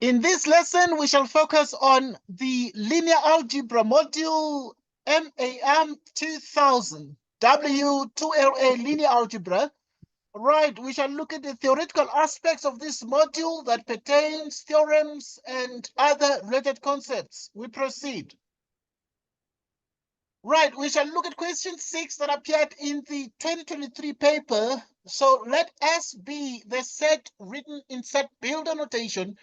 In this lesson, we shall focus on the linear algebra module MAM2000W 2LA linear algebra. Right, we shall look at the theoretical aspects of this module that pertains theorems and other related concepts. We proceed. Right, we shall look at question 6 that appeared in the 2023 paper. So let S be the set written in set builder notation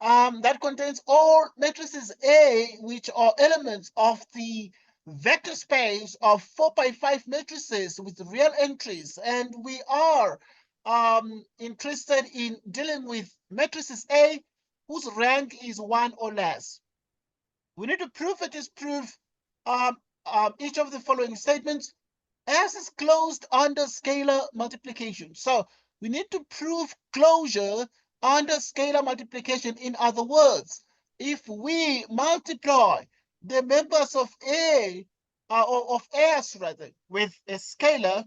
that contains all matrices A, which are elements of the vector space of 4x5 matrices with real entries. And we are interested in dealing with matrices A whose rank is 1 or less. We need to prove it is proof each of the following statements. S is closed under scalar multiplication. So we need to prove closure under scalar multiplication. In other words, if we multiply the members of A, or of S rather, with a scalar,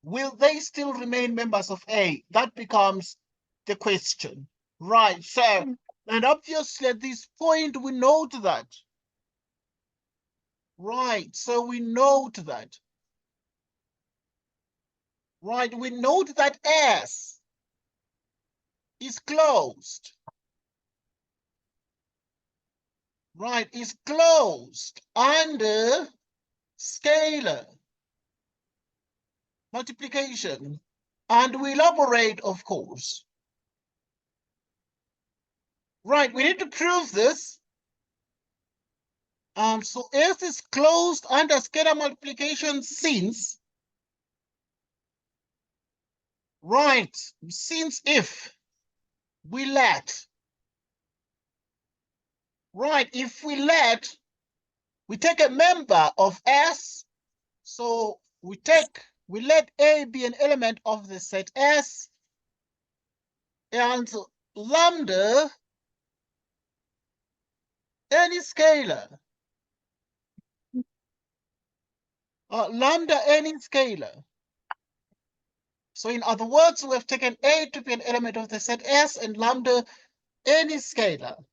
will they still remain members of A? That becomes the question. Right, so, and obviously at this point we note that. Right, so we note that. Right, we note that S is closed. Right, is closed under scalar multiplication. And we elaborate, of course. Right, we need to prove this. So S is closed under scalar multiplication since, right, since if we let, right, if we let, we take a member of S, so we let A be an element of the set S, and lambda any scalar. Lambda any scalar. So in other words, we have taken A to be an element of the set S and lambda any scalar.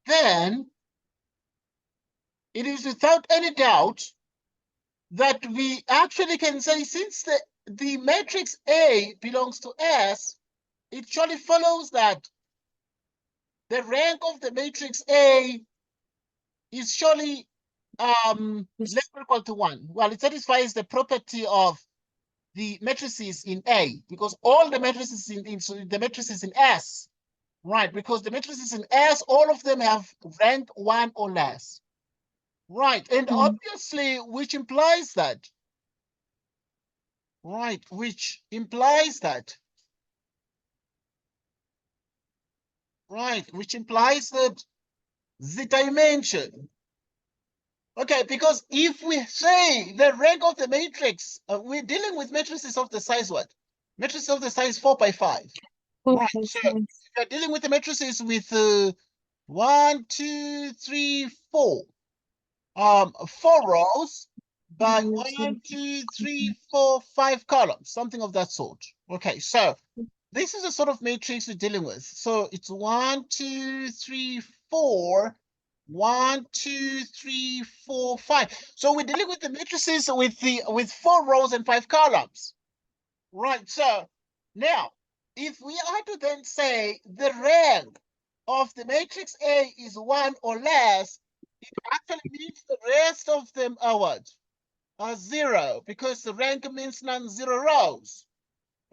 Then it is without any doubt that we actually can say, since the matrix A belongs to S, it surely follows that the rank of the matrix A is surely less or equal to 1. Well, it satisfies the property of the matrices in A, because all the matrices in the matrices in S, right? Because the matrices in S, all of them have rank 1 or less, right? And obviously, which implies that, right? Which implies that, right? Which implies that the dimension. Okay, because if we say the rank of the matrix, we're dealing with matrices of the size what? Matrices of the size 4x5. Right. So you're dealing with the matrices with 1, 2, 3, 4. 4 rows by 1, 2, 3, 4, 5 columns, something of that sort. Okay, so this is the sort of matrix we're dealing with. So it's 1, 2, 3, 4. 1, 2, 3, 4, 5. So we're dealing with the matrices with 4 rows and 5 columns. Right. So now, if we are to then say the rank of the matrix A is 1 or less, it actually means the rest of them are what? Are 0, because the rank means non-zero rows.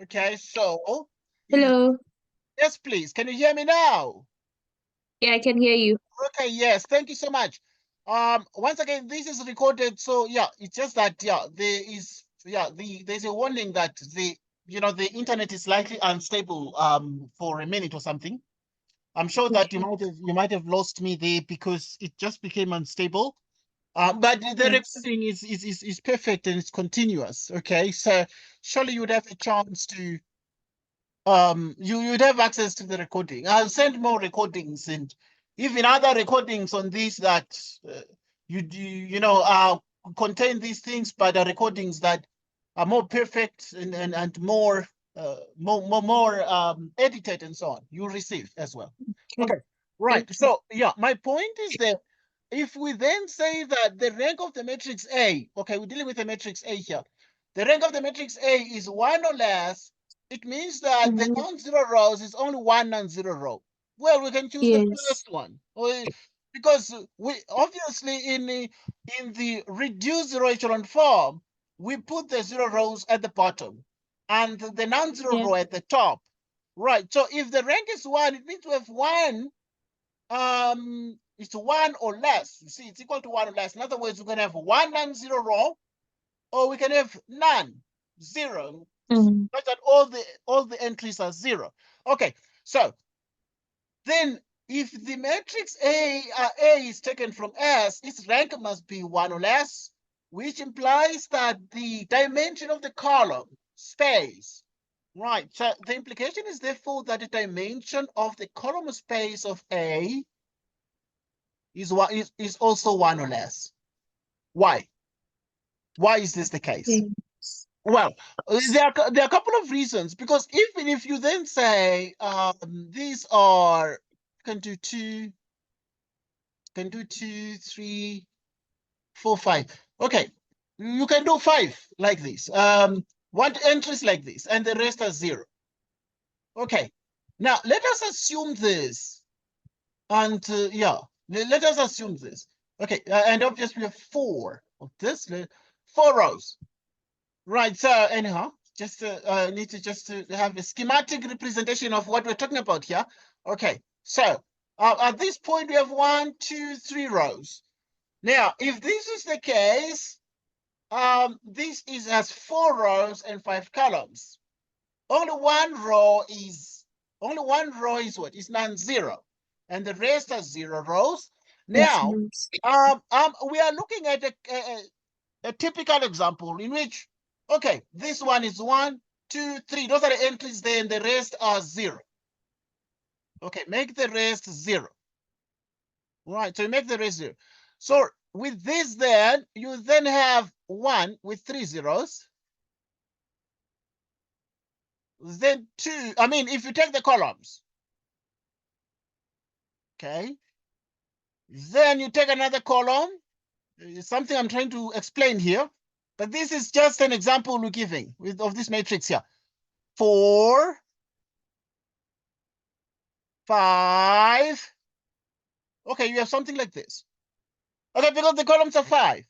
Okay, so Hello. Yes, please. Can you hear me now? Yeah, I can hear you. Okay, yes, thank you so much. Once again, this is recorded, so yeah, it's just that there's a warning that the internet is likely unstable for a minute or something. I'm sure that you might have lost me there because it just became unstable. But the recording is perfect and it's continuous. Okay, so surely you would have a chance to you'd have access to the recording. I'll send more recordings and even other recordings on this that contain these things, but are recordings that are more perfect and more more edited and so on, you receive as well. Okay. Okay, right. Thank you. So yeah, my point is that if we then say that the rank of the matrix A, okay, we're dealing with the matrix A here. The rank of the matrix A is 1 or less. It means that the Mhm. non-zero rows is only one non-zero row. Well, we can choose the Yes. first one, because we obviously in the reduced zero echelon form, we put the zero rows at the bottom and the non-zero Yeah. row at the top. Right. So if the rank is 1, it means we have 1. It's 1 or less. You see, it's equal to 1 or less. In other words, we can have 1 non-zero row, or we can have none, 0, Mhm. such that all the entries are 0. Okay. So then if the matrix A is taken from S, its rank must be 1 or less, which implies that the dimension of the column space, right? So the implication is therefore that the dimension of the column space of A is also 1 or less. Why? Why is this the case? Yes. Well, there are a couple of reasons, because even if you then say these are can do 2, 3, 4, 5. Okay, you can do 5 like this. One entries like this, and the rest are 0. Okay, now let us assume this, and yeah, let us assume this. Okay, and obviously we have 4 of this, 4 rows. Right. So anyhow, just need to just to have a schematic representation of what we're talking about here. Okay. So at this point we have 1, 2, 3 rows. Now, if this is the case, this has 4 rows and 5 columns. Only one row is what is non-zero, and the rest are 0 rows. Yes. Now, Yes. we are looking at a typical example in which, okay, this one is 1, 2, 3. Those are the entries there, and the rest are 0. Okay, make the rest 0. Right, so you make the rest 0. So with this, then you then have 1 with 3 zeros. Then 2. I mean, if you take the columns, okay, then you take another column. It's something I'm trying to explain here, but this is just an example we're giving of this matrix here. 4, 5. Okay, you have something like this. Okay, because the columns are 5.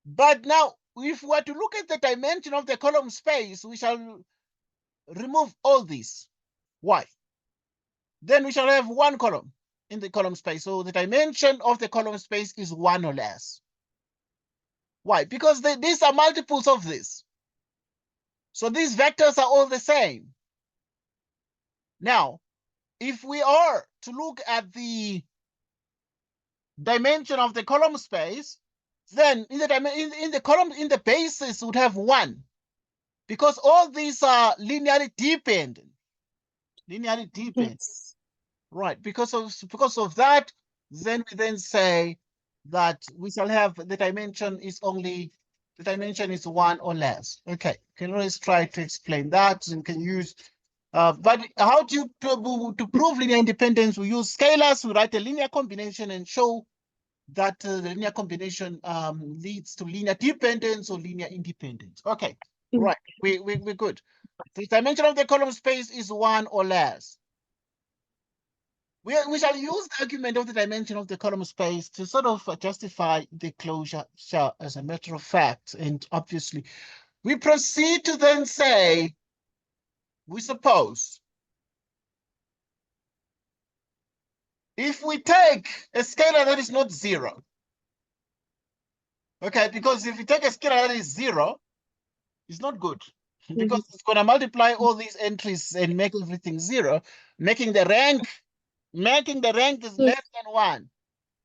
But now, if we were to look at the dimension of the column space, we shall remove all these. Why? Then we shall have 1 column in the column space. So the dimension of the column space is 1 or less. Why? Because these are multiples of this. So these vectors are all the same. Now, if we are to look at the dimension of the column space, then in the basis would have 1, because all these are linearly dependent. Yes. Right? Because of that, then we then say that we shall have the dimension is 1 or less. Okay, can always try to explain that, and can use. But how to prove linear independence? We use scalars. We write a linear combination and show that the linear combination leads to linear dependence or linear independence. Okay, Mm. right. We're good. The dimension of the column space is 1 or less. We shall use the argument of the dimension of the column space to sort of justify the closure as a matter of fact. And obviously, we proceed to then say, we suppose, if we take a scalar that is not 0, okay, because if you take a scalar that is 0, it's not good, because it's going to multiply all these entries and make everything 0, making the rank is Yes. less than 1.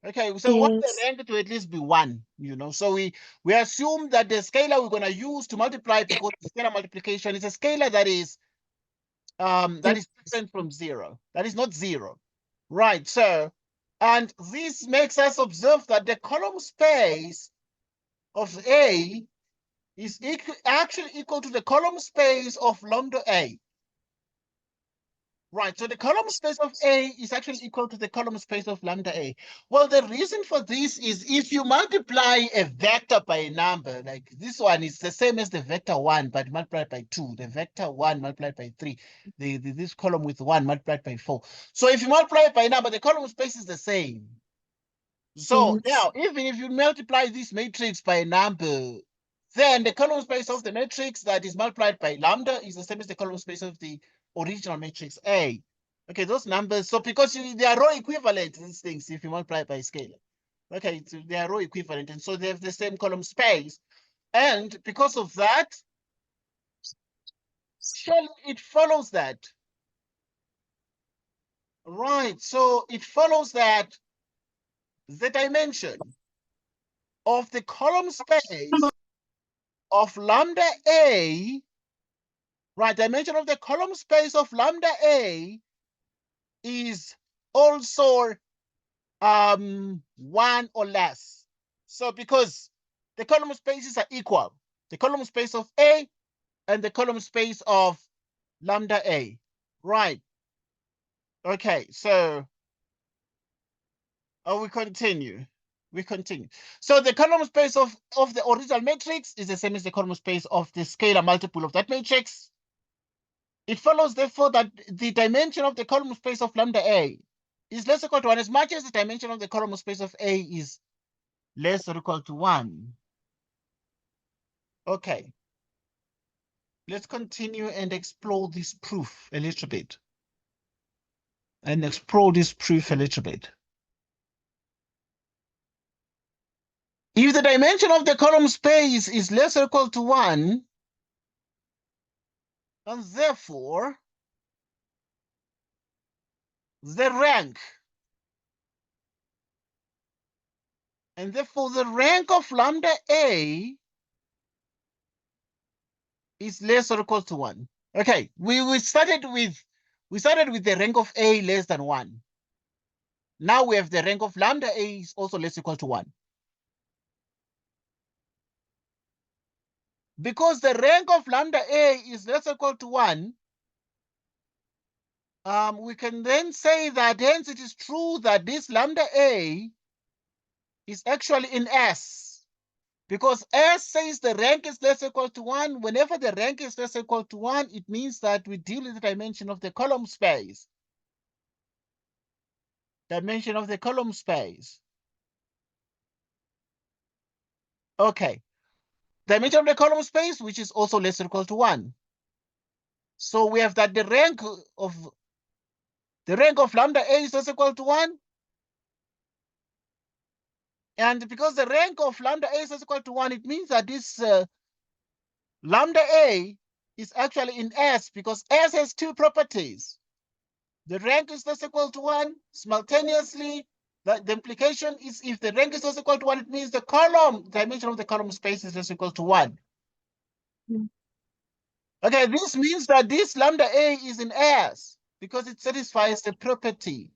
Okay, so we want the Yes. rank to at least be 1, So we assume that the scalar we're going to use to multiply, because scalar multiplication is a scalar that is different from 0. That is not 0. Right. So, and this makes us observe that the column space of A is actually equal to the column space of lambda A. Right, so the column space of A is actually equal to the column space of lambda A. Well, the reason for this is if you multiply a vector by a number, like this one is the same as the vector 1, but multiplied by 2, the vector 1 multiplied by 3, this column with 1 multiplied by 4. So if you multiply it by a number, the column space is the same. So now, even if you multiply this matrix by a number, then the column space of the matrix that is multiplied by lambda is the same as the column space of the original matrix A. Okay, those numbers, so because they are row equivalent, these things, if you multiply by scalar. Okay, so they are row equivalent, and so they have the same column space. And because of that, surely it follows that. Right, so it follows that the dimension of the column space of lambda A, right, dimension of the column space of lambda A is also 1 or less. So because the column spaces are equal, the column space of A and the column space of lambda A, right? Okay, so we continue. We continue. So the column space of the original matrix is the same as the column space of the scalar multiple of that matrix. It follows, therefore, that the dimension of the column space of lambda A is less or equal to 1 as much as the dimension of the column space of A is less or equal to 1. Okay. Let's continue and explore this proof a little bit. If the dimension of the column space is less or equal to 1, and therefore the rank, of lambda A is less or equal to 1. Okay, we started with the rank of A less than 1. Now we have the rank of lambda A is also less or equal to 1. Because the rank of lambda A is less or equal to 1, we can then say that hence it is true that this lambda A is actually in S. Because S says the rank is less or equal to 1. Whenever the rank is less or equal to 1, it means that we deal with the dimension of the column space. Dimension of the column space. Okay. Dimension of the column space, which is also less or equal to 1. So we have that the rank of lambda A is less or equal to 1. And because the rank of lambda A is less or equal to 1, it means that this lambda A is actually in S, because S has two properties. The rank is less or equal to 1. Simultaneously, the implication is if the rank is less or equal to 1, it means the dimension of the column space is less or equal to 1. Okay, this means that this lambda A is in S because it satisfies the property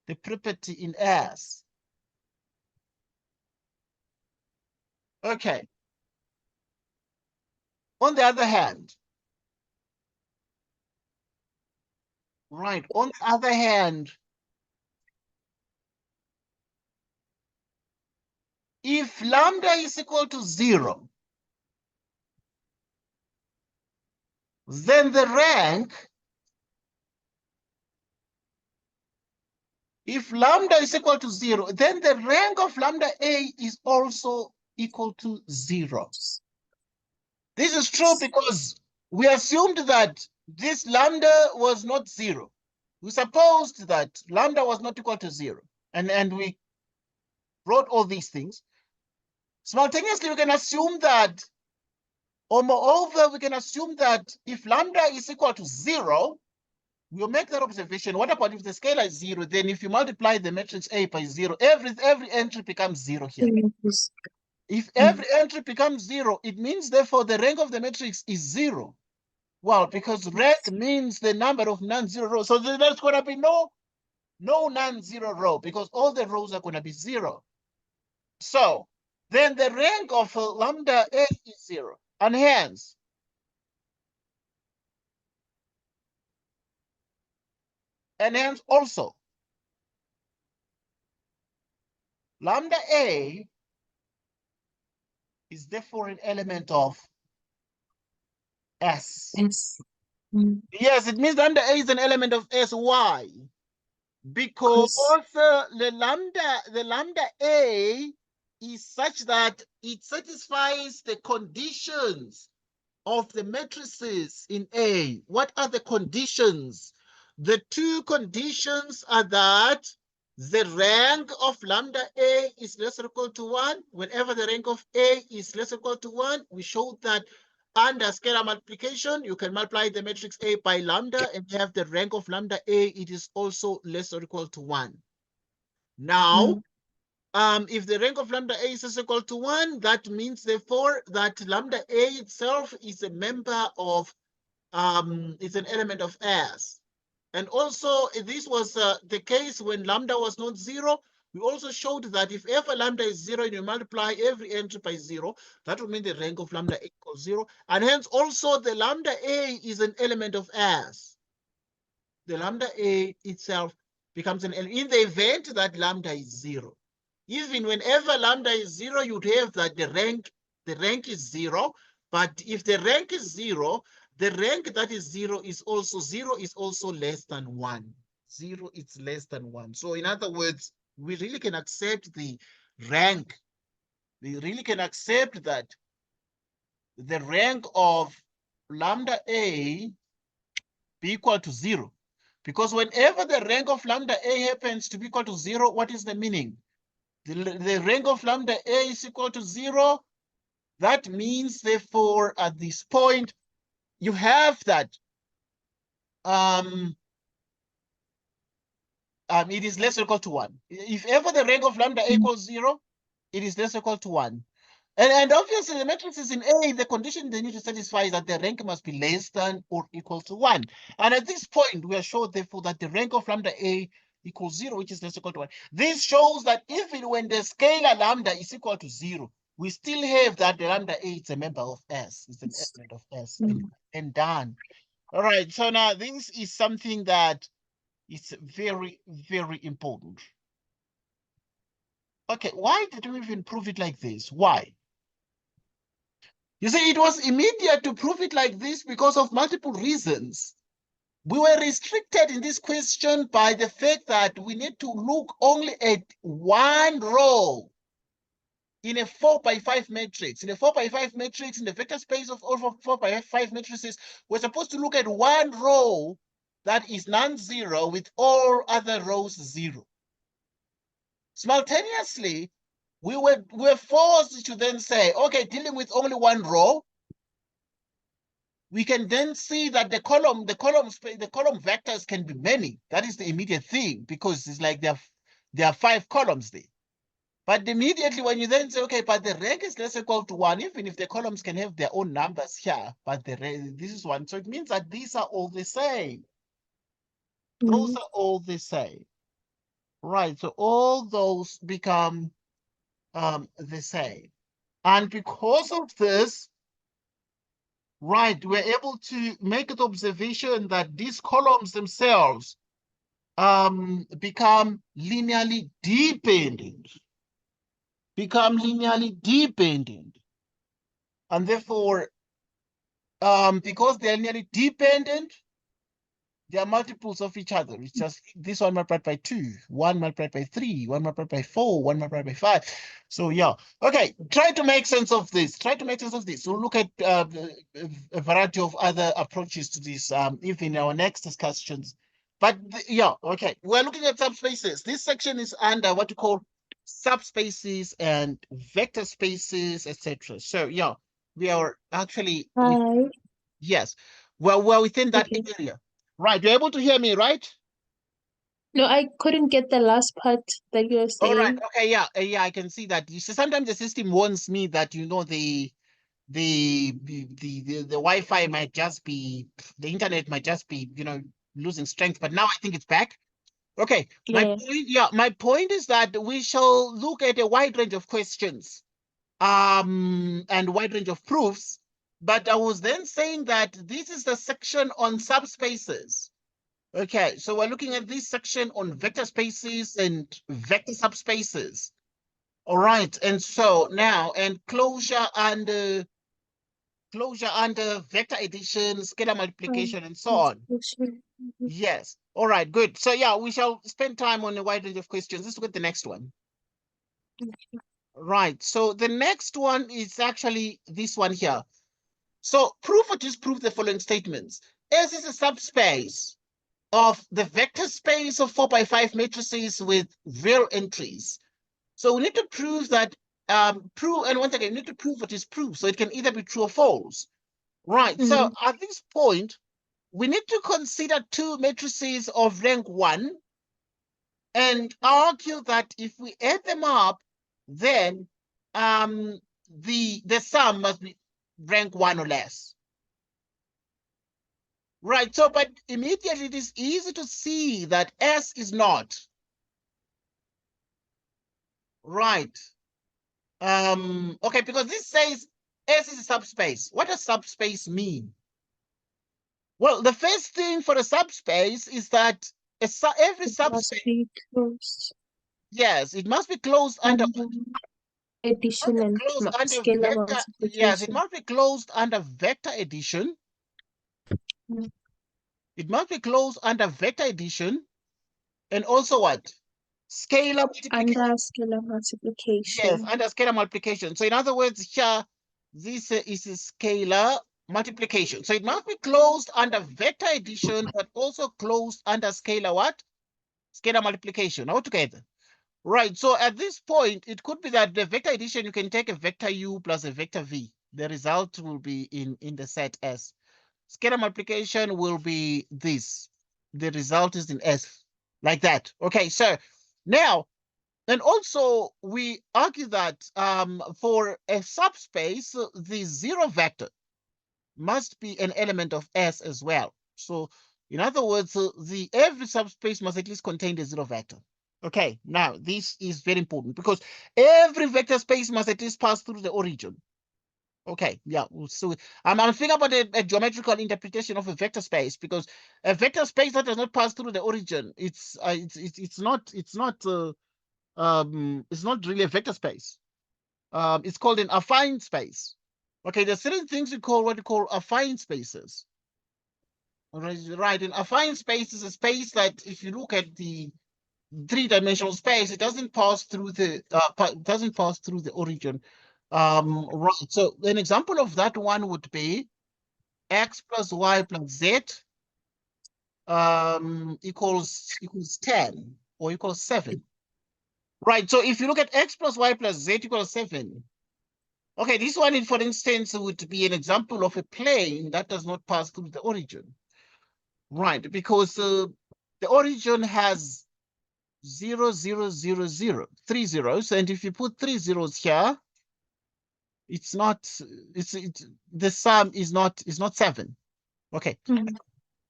in S. Okay. On the other hand, if lambda is equal to 0, then the rank, if lambda is equal to 0, then the rank of lambda A is also equal to 0. This is true because we assumed that this lambda was not 0. We supposed that lambda was not equal to 0. And we wrote all these things. Simultaneously, we can assume that, or moreover, we can assume that if lambda is equal to 0, we'll make that observation. What about if the scalar is 0? Then if you multiply the matrix A by 0, every entry becomes 0 here. If every entry becomes 0, it means, therefore, the rank of the matrix is 0. Well, because rank means the number of non-zero rows. So there's going to be no non-zero row because all the rows are going to be 0. So then the rank of lambda A is 0. And hence, And hence also, lambda A is therefore an element of S. Yes. Mm. Yes, it means lambda A is an element of S. Why? Because 'Cause the lambda A is such that it satisfies the conditions of the matrices in A. What are the conditions? The two conditions are that the rank of lambda A is less or equal to 1. Whenever the rank of A is less or equal to 1, we showed that under scalar multiplication, you can multiply the matrix A by lambda and have the rank of lambda A, it is also less or equal to 1. Now, if the rank of lambda A is equal to 1, that means therefore that lambda A itself is a member of, it's an element of S. And also this was the case when lambda was not 0. We also showed that if ever lambda is 0 and you multiply every entry by 0, that would mean the rank of lambda A equals 0. And hence also the lambda A is an element of S. The lambda A itself becomes an element in the event that lambda is 0. Even whenever lambda is 0, you'd have that the rank is 0. But if the rank is 0, the rank that is 0 is also less than 1. 0 is less than 1. So in other words, we really can accept the rank. We really can accept that the rank of lambda A be equal to 0. Because whenever the rank of lambda A happens to be equal to 0, what is the meaning? The rank of lambda A is equal to 0. That means, therefore, at this point, you have that it is less or equal to 1. If ever the rank of lambda A equals 0, it is less or equal to 1. And obviously, the matrix is in A. The condition they need to satisfy is that the rank must be less than or equal to 1. And at this point, we are sure, therefore, that the rank of lambda A equals 0, which is less or equal to 1. This shows that even when the scalar lambda is equal to 0, we still have that the lambda A is a member of S. It's an element of S. And done. All right. So now this is something that is very, very important. Okay. Why did we even prove it like this? Why? You see, it was immediate to prove it like this because of multiple reasons. We were restricted in this question by the fact that we need to look only at one row in a 4x5 matrix. In a 4x5 matrix, in the vector space of all 4x5 matrices, we're supposed to look at one row that is non-zero with all other rows 0. Simultaneously, we were forced to then say, okay, dealing with only one row, we can then see that the column vectors can be many. That is the immediate thing, because it's like there are 5 columns there. But immediately when you then say, okay, but the rank is less equal to 1, even if the columns can have their own numbers here, but this is 1. So it means that these are all the same. Those are all the same. Right, so all those become the same. And because of this, right, we're able to make the observation that these columns themselves become linearly dependent. And therefore, because they're linearly dependent, they are multiples of each other. It's just this one multiplied by 2, 1 multiplied by 3, 1 multiplied by 4, 1 multiplied by 5. So yeah, okay, try to make sense of this. We'll look at a variety of other approaches to this, even in our next discussions. But yeah, okay, we're looking at subspaces. This section is under what you call subspaces and vector spaces, etc. So yeah, we are actually, Hi. yes, well, we're within that Okay. area. Right, you're able to hear me, right? No, I couldn't get the last part that you were All right, saying. okay, yeah, I can see that. You see, sometimes the system warns me that, you know, the Wi-Fi might just be, the internet might just be, you know, losing strength, but now I think it's back. Okay, Yeah. my point is that we shall look at a wide range of questions, and wide range of proofs. But I was then saying that this is the section on subspaces. Okay, so we're looking at this section on vector spaces and vector subspaces. All right, and so now, and closure under vector addition, scalar multiplication, and so on. Yes. All right, good. So yeah, we shall spend time on a wide range of questions. Let's look at the next one. Right. So the next one is actually this one here. So prove or disprove the following statements. S is a subspace of the vector space of 4x5 matrices with real entries. So we need to prove that, prove, and once again, we need to prove what is proved. So it can either be true or false. Right. So at this point, we need to consider two matrices of rank 1 and argue that if we add them up, then the sum must be rank 1 or less. Right, so but immediately it is easy to see that S is not. Right. Okay, because this says S is a subspace. What does subspace mean? Well, the first thing for a subspace is that every subspace must be closed yes, it must be closed under addition and closed under scalar vector. Yes, it multiplication. must be closed under vector addition. Mm. It must be closed under vector addition, and also what? Scalar multiplication. Under scalar multiplication. Yes, under scalar multiplication. So in other words, here, this is a scalar multiplication. So it must be closed under vector addition, but also closed under scalar what? Scalar multiplication, all together. Right, so at this point, it could be that the vector addition, you can take a vector u plus a vector v. The result will be in the set S. Scalar multiplication will be this. The result is in S, like that. Okay, so now, and also we argue that for a subspace, the zero vector must be an element of S as well. So in other words, every subspace must at least contain the zero vector. Okay, now this is very important because every vector space must at least pass through the origin. Okay, yeah, so I'm thinking about a geometrical interpretation of a vector space, because a vector space that does not pass through the origin, it's not really a vector space. It's called an affine space. Okay, there's certain things we call what we call affine spaces. Right, an affine space is a space that, if you look at the three-dimensional space, it doesn't pass through the origin. Right. So an example of that one would be x plus y plus z equals 10 or equals 7. Right. So if you look at x plus y plus z equals 7, okay, this one, for instance, would be an example of a plane that does not pass through the origin. Right, because the origin has 0, 0, 0, 0, 3 zeros, and if you put 3 zeros here, it's not. The sum is not 7. Okay,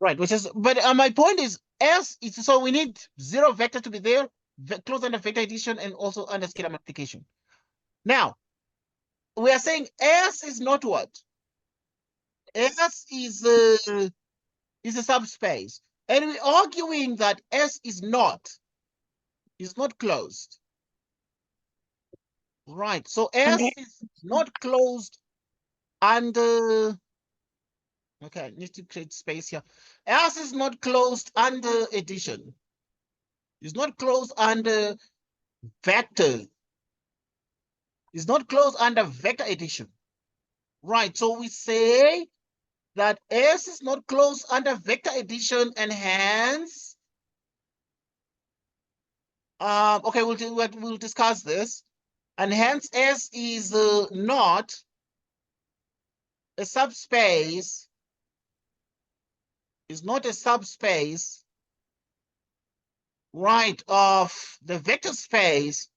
right. Which is, but my point is, S is, so we need zero vector to be there, close under vector addition, and also under scalar multiplication. Now, we are saying S is not what? S is a subspace, and we're arguing that S is not closed. Right. So S is not closed under. Okay, I need to create space here. S is not closed under addition. It's not closed under vector. It's not closed under vector addition. Right. So we say that S is not closed under vector addition, and hence, okay, we'll discuss this, and hence S is not a subspace. Is not a subspace, right, of the vector space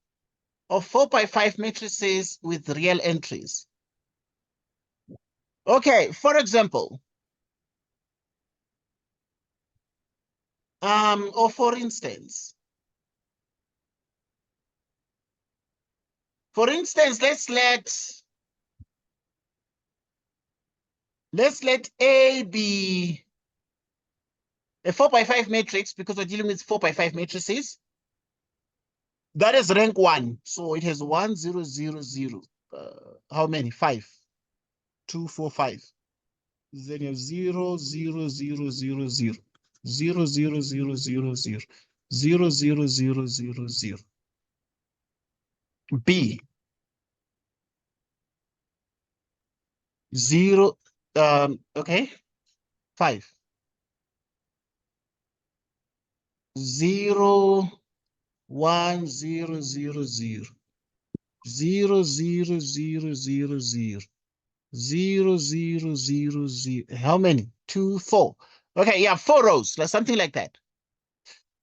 of 4x5 matrices with real entries. Okay, for example, or for instance, let's let A be A 4x5 matrix, because we're dealing with 4x5 matrices, that is rank 1. So it has 1, 0, 0, 0. How many? 5. 2, 4, 5. Then you have 0, 0, 0, 0, 0. 0, 0, 0, 0, 0. 0, 0, 0, 0, 0. B. 0, okay. 5. 0, 1, 0, 0, 0. 0, 0, 0, 0, 0. 0, 0, 0, 0. How many? 2, 4. Okay, yeah, 4 rows, like something like that.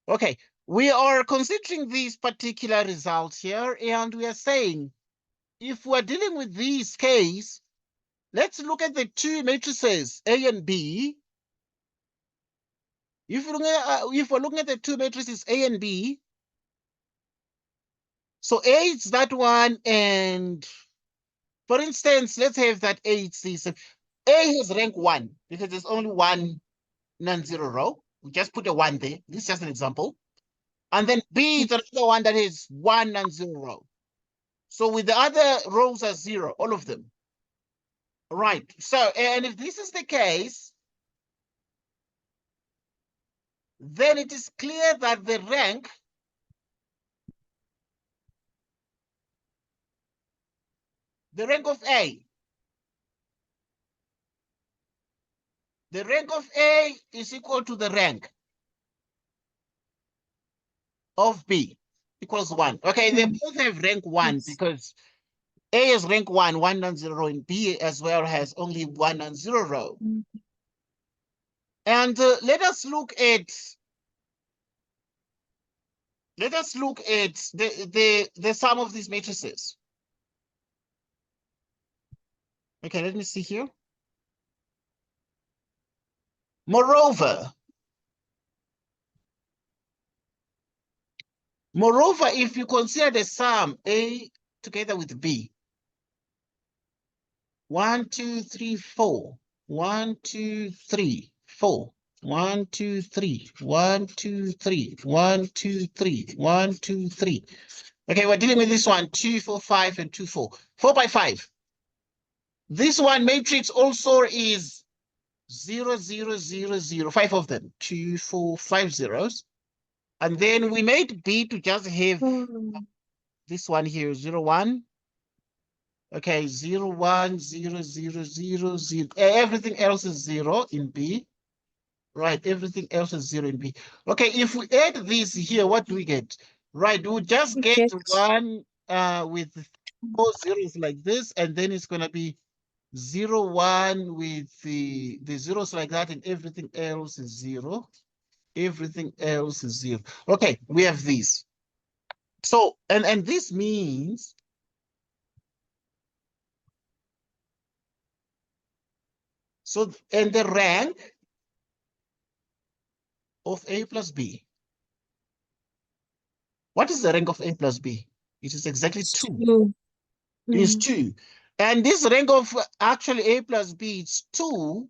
Okay, we are considering these particular results here, and we are saying, if we're dealing with this case, let's look at the two matrices, A and B. If we're looking at the two matrices, A and B, so A is that one, and for instance, let's have that A is this. A has rank 1, because there's only one non-zero row. We just put a 1 there. This is just an example. And then B is another one that is one non-zero row. So with the other rows are 0, all of them. Right. So, and if this is the case, then it is clear that the rank of A, the rank of A is equal to the rank of B equals 1. Okay, they both have rank 1 because A is rank 1, one non-zero row, and B as well has only one non-zero row. And let us look at the sum of these matrices. Okay, let me see here. Moreover, if you consider the sum A together with B, 1, 2, 3, 4, 1, 2, 3, 4, 1, 2, 3, 1, 2, 3, 1, 2, 3, 1, 2, 3. Okay, we're dealing with this one, 2, 4, 5, and 2, 4. 4 by 5. This one matrix also is 0, 0, 0, 0, 5 of them, 2, 4, 5 zeros. And then we made B to just have this one here, 0, 1. Okay, 0, 1, 0, 0, 0, 0. Everything else is 0 in B. Right, everything else is 0 in B. Okay, if we add this here, what do we get? Right, we'll just get 1 with 4 zeros like this, and then it's going to be 0, 1 with the zeros like that, and everything else is 0. Everything else is 0. Okay, we have this. So, and this means so, and the rank of A plus B. What is the rank of A plus B? It is exactly 2. It is 2. And this rank of actually A plus B is 2.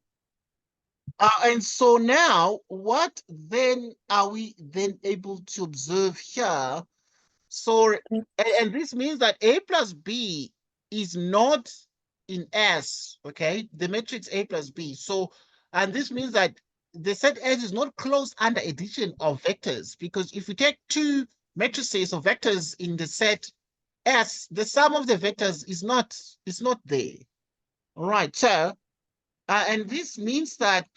And so now, what then are we then able to observe here? So, and this means that A plus B is not in S, okay? The matrix A plus B. So, and this means that the set S is not closed under addition of vectors, because if you take two matrices of vectors in the set S, the sum of the vectors is not there. All right, so, and this means that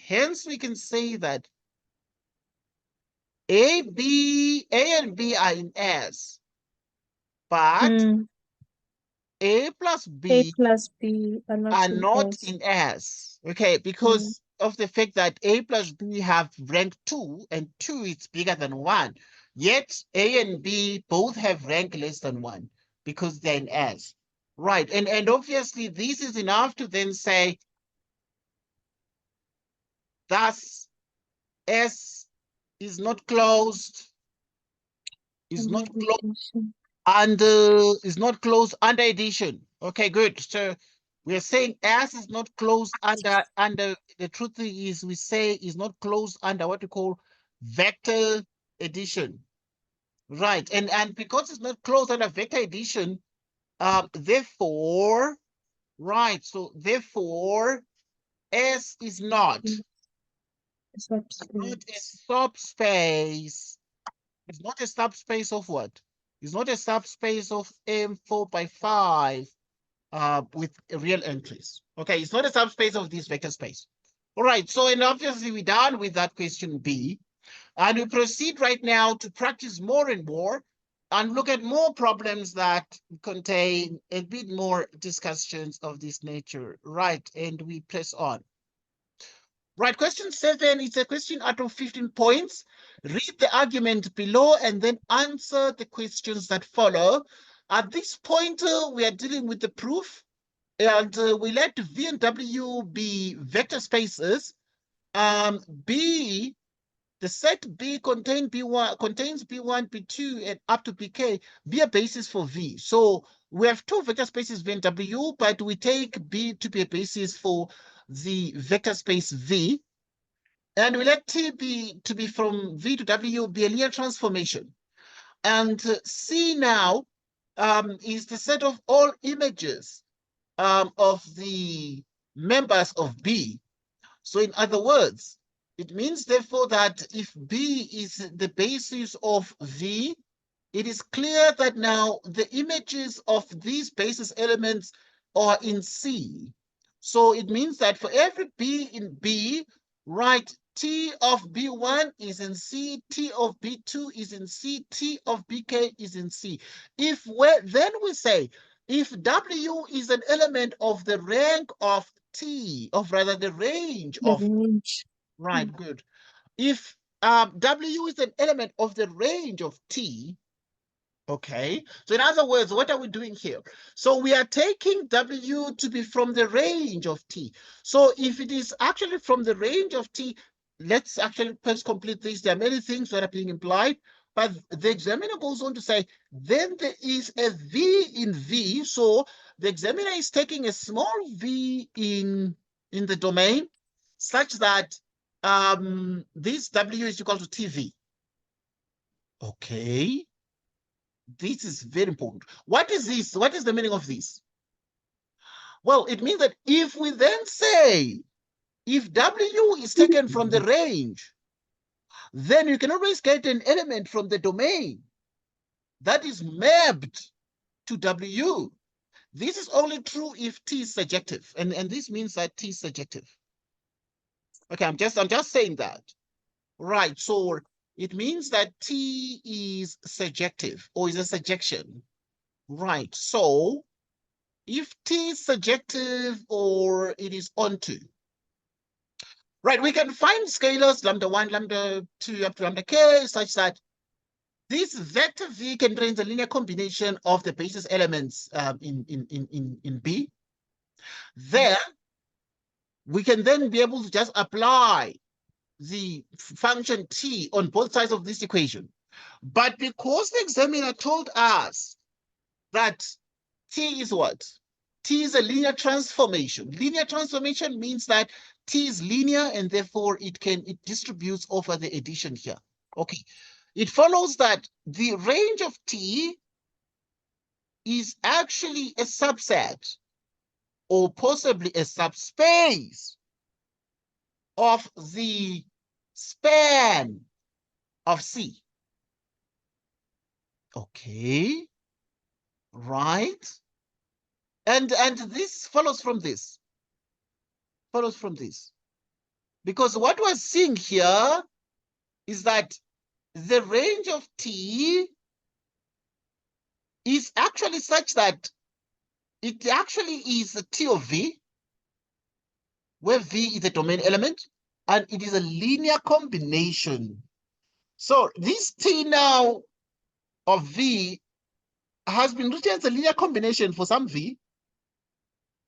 hence we can say that A and B are in S, but A plus B are are not in not S. in S. Okay, because of the fact that A plus B have rank 2, and 2 is bigger than 1. Yet A and B both have rank less than 1 because they're in S. Right, and obviously this is enough to then say, thus S is not closed, is not closed under addition. Okay, good. So We are saying S is not closed under the truth is we say is not closed under what we call vector addition. Right. And because it's not closed under vector addition, therefore, right, so therefore S is not a subspace. It's not a subspace of what? It's not a subspace of M4 by 5 with real entries. Okay, it's not a subspace of this vector space. All right, so and obviously we're done with that question B. And we proceed right now to practice more and more and look at more problems that contain a bit more discussions of this nature. Right, and we press on. Right, question 7 is a question out of 15 points. Read the argument below and then answer the questions that follow. At this point, we are dealing with the proof, and we let V and W be vector spaces. B, the set B contains B1, B2, and up to Bk, be a basis for V. So we have two vector spaces V and W, but we take B to be a basis for the vector space V. And we let T be to be from V to W be a linear transformation. And C now is the set of all images of the members of B. So in other words, it means therefore that if B is the basis of V, it is clear that now the images of these basis elements are in C. So it means that for every B in B, right, T of B1 is in C, T of B2 is in C, T of BK is in C. Then we say, if W is an element of the rank of T, of rather the range of, right, good. If W is an element of the range of T, okay, so in other words, what are we doing here? So we are taking W to be from the range of T. So if it is actually from the range of T, let's actually first complete this. There are many things that are being implied, but the examiner goes on to say, then there is a V in V. So the examiner is taking a small V in the domain such that this W is equal to TV. Okay. This is very important. What is this? What is the meaning of this? Well, it means that if we then say, if W is taken from the range, then you can always get an element from the domain that is mapped to W. This is only true if T is surjective, and this means that T is surjective. Okay, I'm just saying that. Right, so it means that T is surjective or is a surjection. Right, so if T is surjective or it is onto. Right, we can find scalars lambda 1, lambda 2, up to lambda k, such that this vector V contains a linear combination of the basis elements in B. There, we can then be able to just apply the function T on both sides of this equation. But because the examiner told us that T is what? T is a linear transformation. Linear transformation means that T is linear and therefore it distributes over the addition here. Okay. It follows that the range of T is actually a subset or possibly a subspace of the span of C. Okay. Right. And this follows from this. Follows from this. Because what we're seeing here is that the range of T is actually such that it actually is a T of V, where V is a domain element, and it is a linear combination. So this T now of V has been written as a linear combination for some V,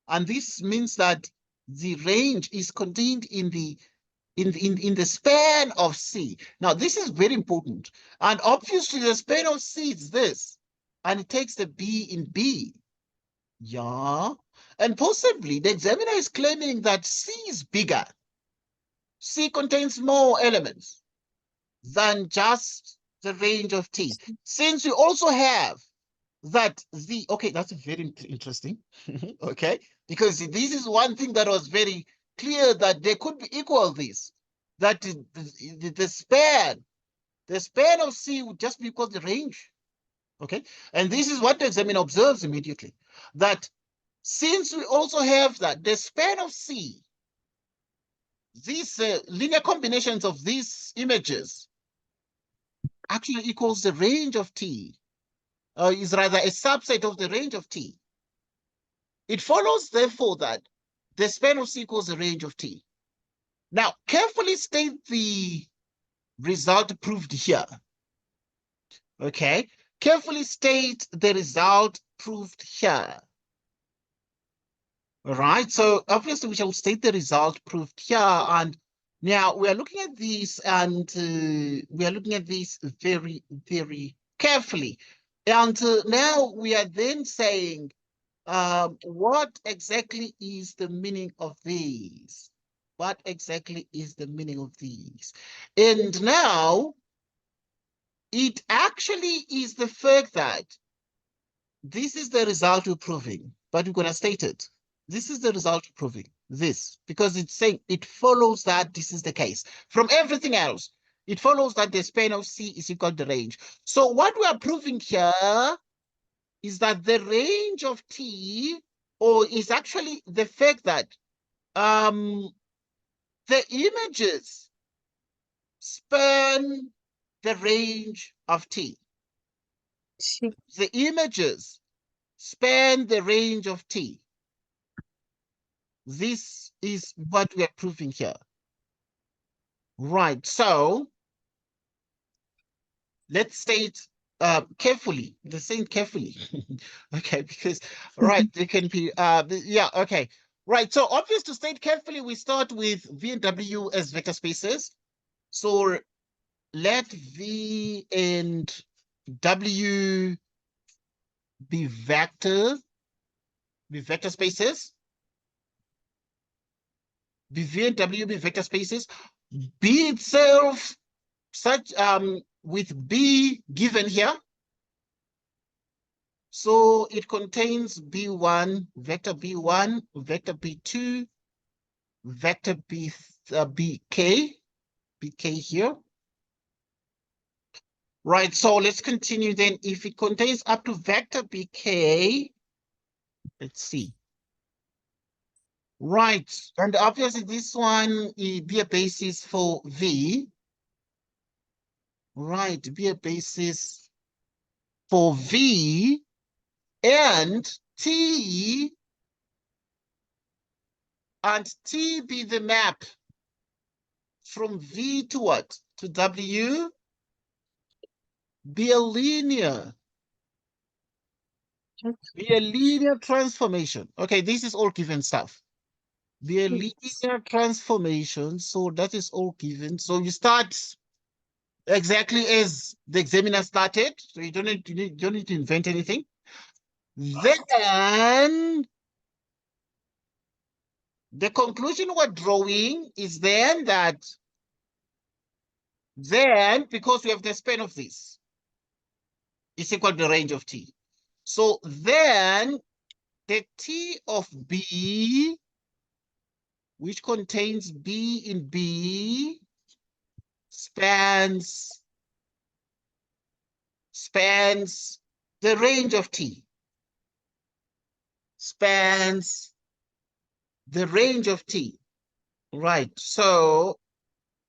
and this means that the range is contained in the span of C. Now, this is very important. And obviously, the span of C is this. And it takes the B in B. Yeah. And possibly the examiner is claiming that C is bigger. C contains more elements than just the range of T. Since we also have that the, okay, that's very interesting, okay? Because this is one thing that was very clear, that they could be equal this, that the span of C would just be equal to the range, okay? And this is what the examiner observes immediately, that since we also have that the span of C, these linear combinations of these images actually equals the range of T, is rather a subset of the range of T. It follows, therefore, that the span of C equals the range of T. Now, carefully state the result proved here. Okay? Carefully state the result proved here. All right, so obviously we shall state the result proved here, and now we are looking at these, and we are looking at these very, very carefully. And now we are then saying, what exactly is the meaning of these? What exactly is the meaning of these? And now it actually is the fact that this is the result we're proving, but we're going to state it. This is the result we're proving, this, because it's saying it follows that this is the case. From everything else, it follows that the span of C is equal to the range. So what we are proving here is that the range of T, or is actually the fact that the images span the range of T. The images span the range of T. This is what we are proving here. Right, so let's state carefully, the same carefully. Okay, because, right, they can be, yeah, okay. Right, so obvious to state carefully, we start with V and W as vector spaces. So let V and W be vector spaces. V and W be vector spaces. B itself, such with B given here. So it contains B1, vector B1, vector B2, vector BK here. Right, so let's continue then. If it contains up to vector BK, let's see. Right, and obviously this one will be a basis for V. Right, be a basis for V, and T be the map from V to what? To W, be a linear transformation. Okay, this is all given stuff. Be a linear transformation, so that is all given. So you start exactly as the examiner started, so you don't need to invent anything. Then the conclusion we're drawing is then that because we have the span of this, is equal to the range of T. So then the T of B, which contains B in B, spans the range of T. Spans the range of T. Right, so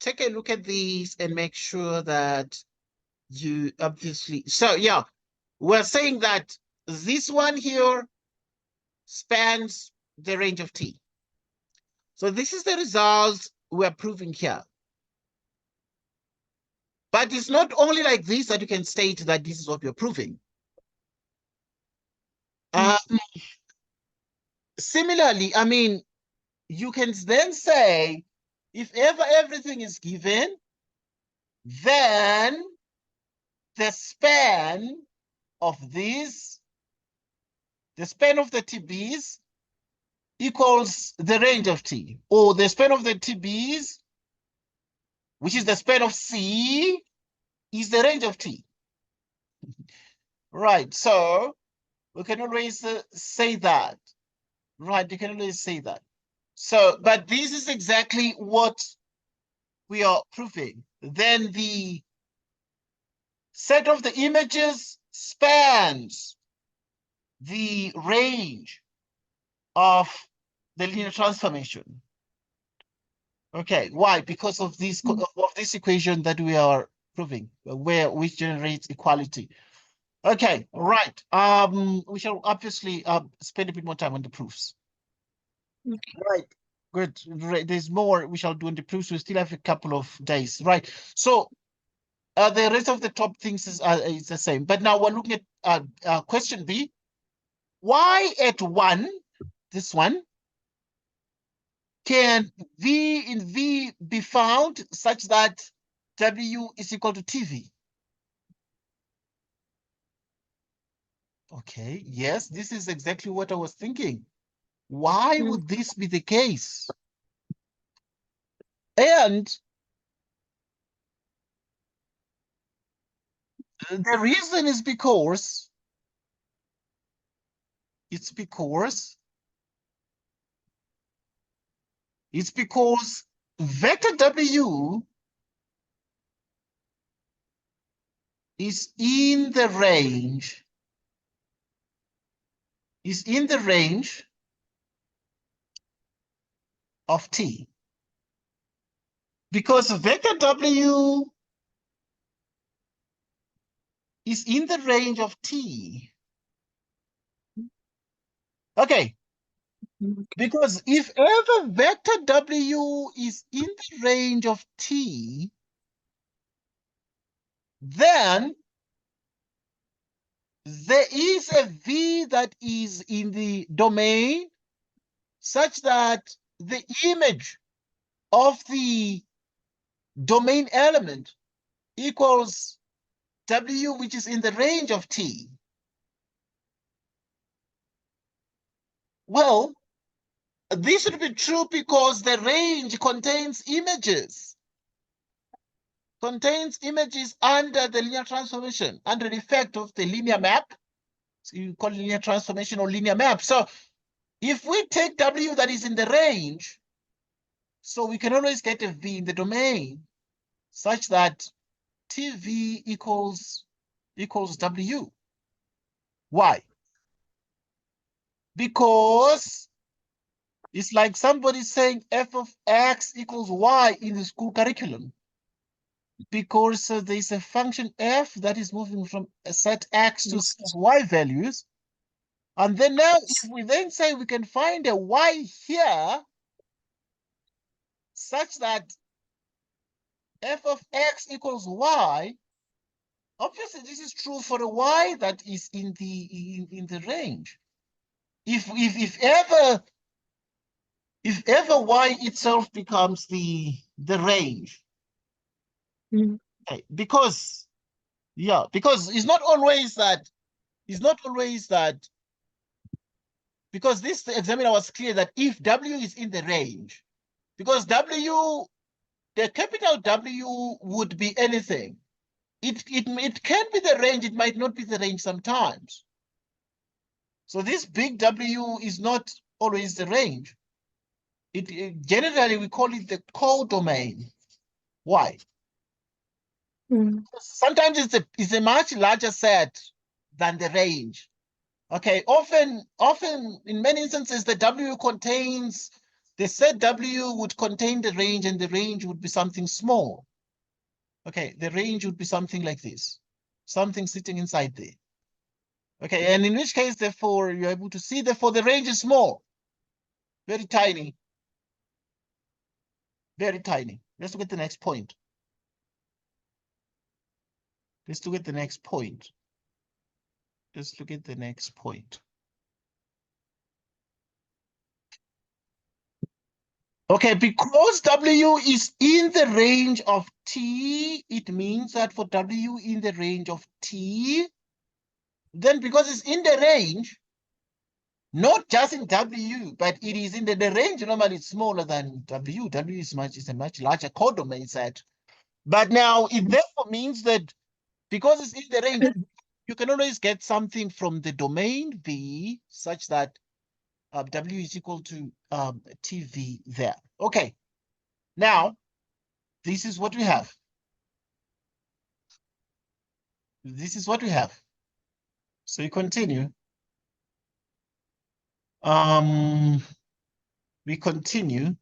take a look at these and make sure that you obviously, so yeah, we're saying that this one here spans the range of T. So this is the result we're proving here. But it's not only like this that you can state that this is what we're proving. Similarly, I mean, you can then say, if ever everything is given, then the span of these, the span of the TBs equals the range of T, or the span of the TBs, which is the span of C, is the range of T. Right, so we can always say that. Right, you can always say that. So, but this is exactly what we are proving. Then the set of the images spans the range of the linear transformation. Okay, why? Because of this equation that we are proving, which generates equality. Okay, right. We shall obviously spend a bit more time on the proofs. Okay. Right. Good. Right. There's more we shall do on the proofs. We still have a couple of days. Right. So the rest of the top things is the same. But now we're looking at question B. Why at 1, this one, can V in V be found such that W is equal to TV? Okay, yes, this is exactly what I was thinking. Why would this be the case? And the reason is because it's because vector W is in the range of T. Because vector W is in the range of T. Okay. Because if ever vector W is in the range of T, then there is a V that is in the domain such that the image of the domain element equals W, which is in the range of T. Well, this should be true because the range contains images under the linear transformation, under the effect of the linear map. So you call it linear transformation or linear map. So if we take W that is in the range, so we can always get a V in the domain such that TV equals W. Why? Because it's like somebody saying f of x equals y in the school curriculum. Because there's a function f that is moving from a set x to set y values. And then now, if we then say we can find a y here, such that f of x equals y, obviously this is true for a y that is in the range. If ever y itself becomes the range, okay, because it's not always that because this examiner was clear that if W is in the range, because W, the capital W would be anything. It can be the range, it might not be the range sometimes. So this big W is not always the range. Generally we call it the codomain. Why? Sometimes it's a much larger set than the range. Okay, often in many instances the W contains, the set W would contain the range, and the range would be something small. Okay, the range would be something like this, something sitting inside there. Okay, and in which case, therefore, you're able to see, therefore, the range is small, very tiny, very tiny. Let's look at the next point. Let's look at the next point. Let's look at the next point. Okay, because W is in the range of T, it means that for W in the range of T, then because it's in the range, Not just in W, but it is in the range. Normally, it's smaller than W. W is a much larger codomain set. But now it therefore means that because it's in the range, you can always get something from the domain V such that W is equal to TV there. Okay. Now, this is what we have. This is what we have. So you continue. We continue.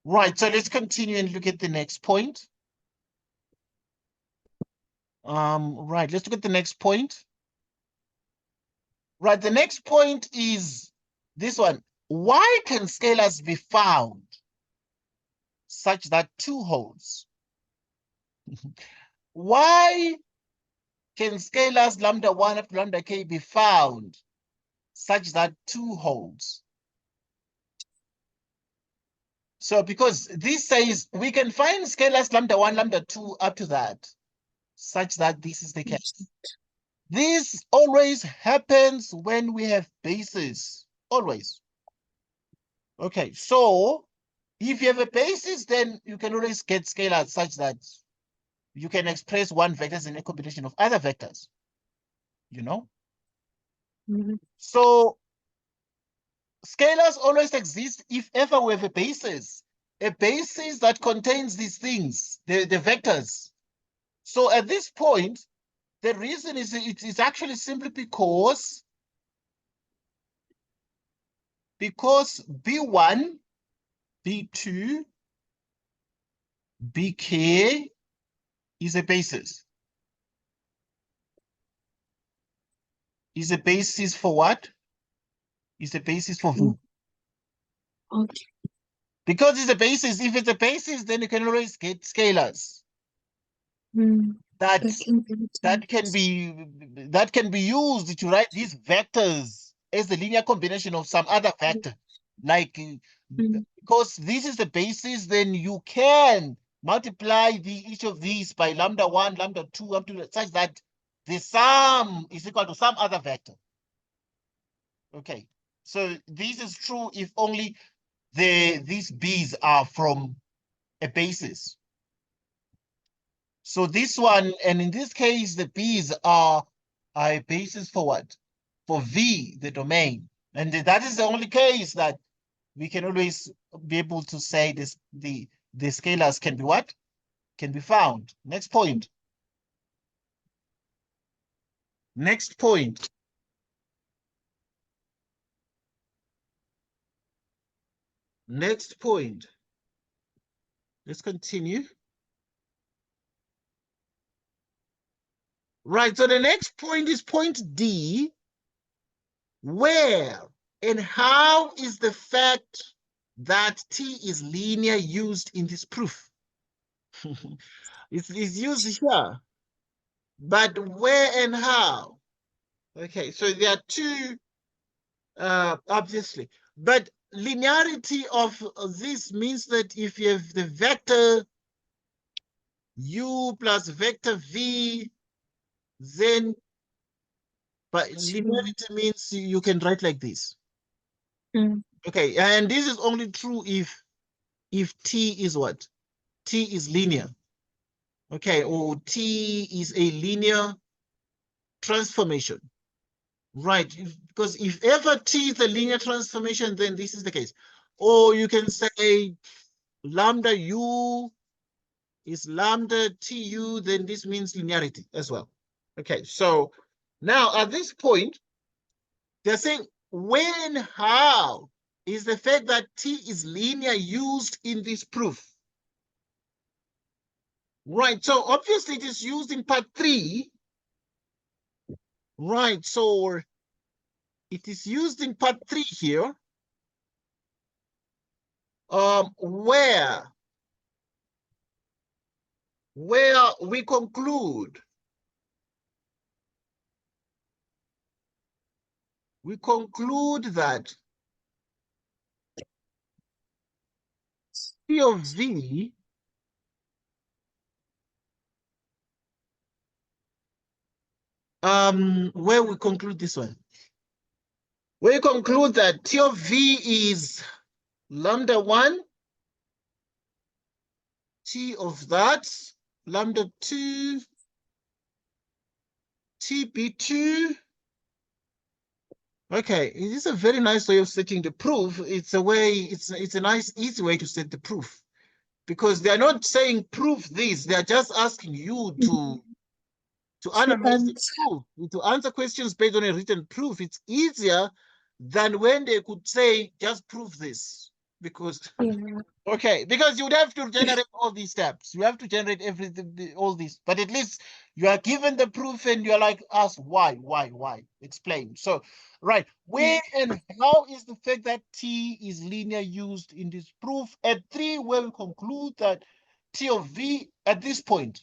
Right, so let's continue and look at the next point. Right, let's look at the next point. Right, the next point is this one. Why can scalars be found such that 2 holds? Why can scalars lambda 1 up to lambda k be found such that 2 holds? So because this says we can find scalars lambda 1, lambda 2 up to that, such that this is the case. This always happens when we have bases, always. Okay, so if you have a basis, then you can always get scalars such that you can express one vector as a combination of other vectors, you know? So scalars always exist if ever we have a basis that contains these things, the vectors. So at this point, the reason is it's actually simply because B1, B2, BK is a basis. Is a basis for what? Is a basis for V. Okay. Because it's a basis, if it's a basis, then you can always get scalars. That can be used to write these vectors as the linear combination of some other vector. Like because this is the basis, then you can multiply each of these by lambda 1, lambda 2 up to such that the sum is equal to some other vector. Okay, so this is true if only these B's are from a basis. So this one, and in this case, the B's are a basis for what? For V, the domain. And that is the only case that we can always be able to say this, the scalars can be what? Can be found. Next point. Next point. Next point. Let's continue. Right, so the next point is point D. Where and how is the fact that T is linear used in this proof? It's used here, but where and how? Okay, so there are two, obviously, but linearity of this means that if you have the vector U plus vector V, then but linearity means you can write like this. Okay, and this is only true if T is what? T is linear. Okay, or T is a linear transformation. Right, because if ever T is a linear transformation, then this is the case. Or you can say lambda U is lambda TU, then this means linearity as well. Okay, so now at this point, they're saying when, how is the fact that T is linear used in this proof? Right, so obviously it is used in part 3. Right, so it is used in part 3 here, where we conclude that P of V where we conclude this one. We conclude that T of V is lambda 1, T of that, lambda 2, TB2. Okay, it is a very nice way of setting the proof. It's a nice, easy way to set the proof. Because they are not saying prove this, they are just asking you to analyze the proof, to answer questions based on a written proof. It's easier than when they could say, just prove this. Because okay, because you would have to generate all these steps. You have to generate everything, all these, but at least you are given the proof and you're like, ask why? Explain. So, right, where and how is the fact that T is linear used in this proof? At 3, where we conclude that T of V at this point,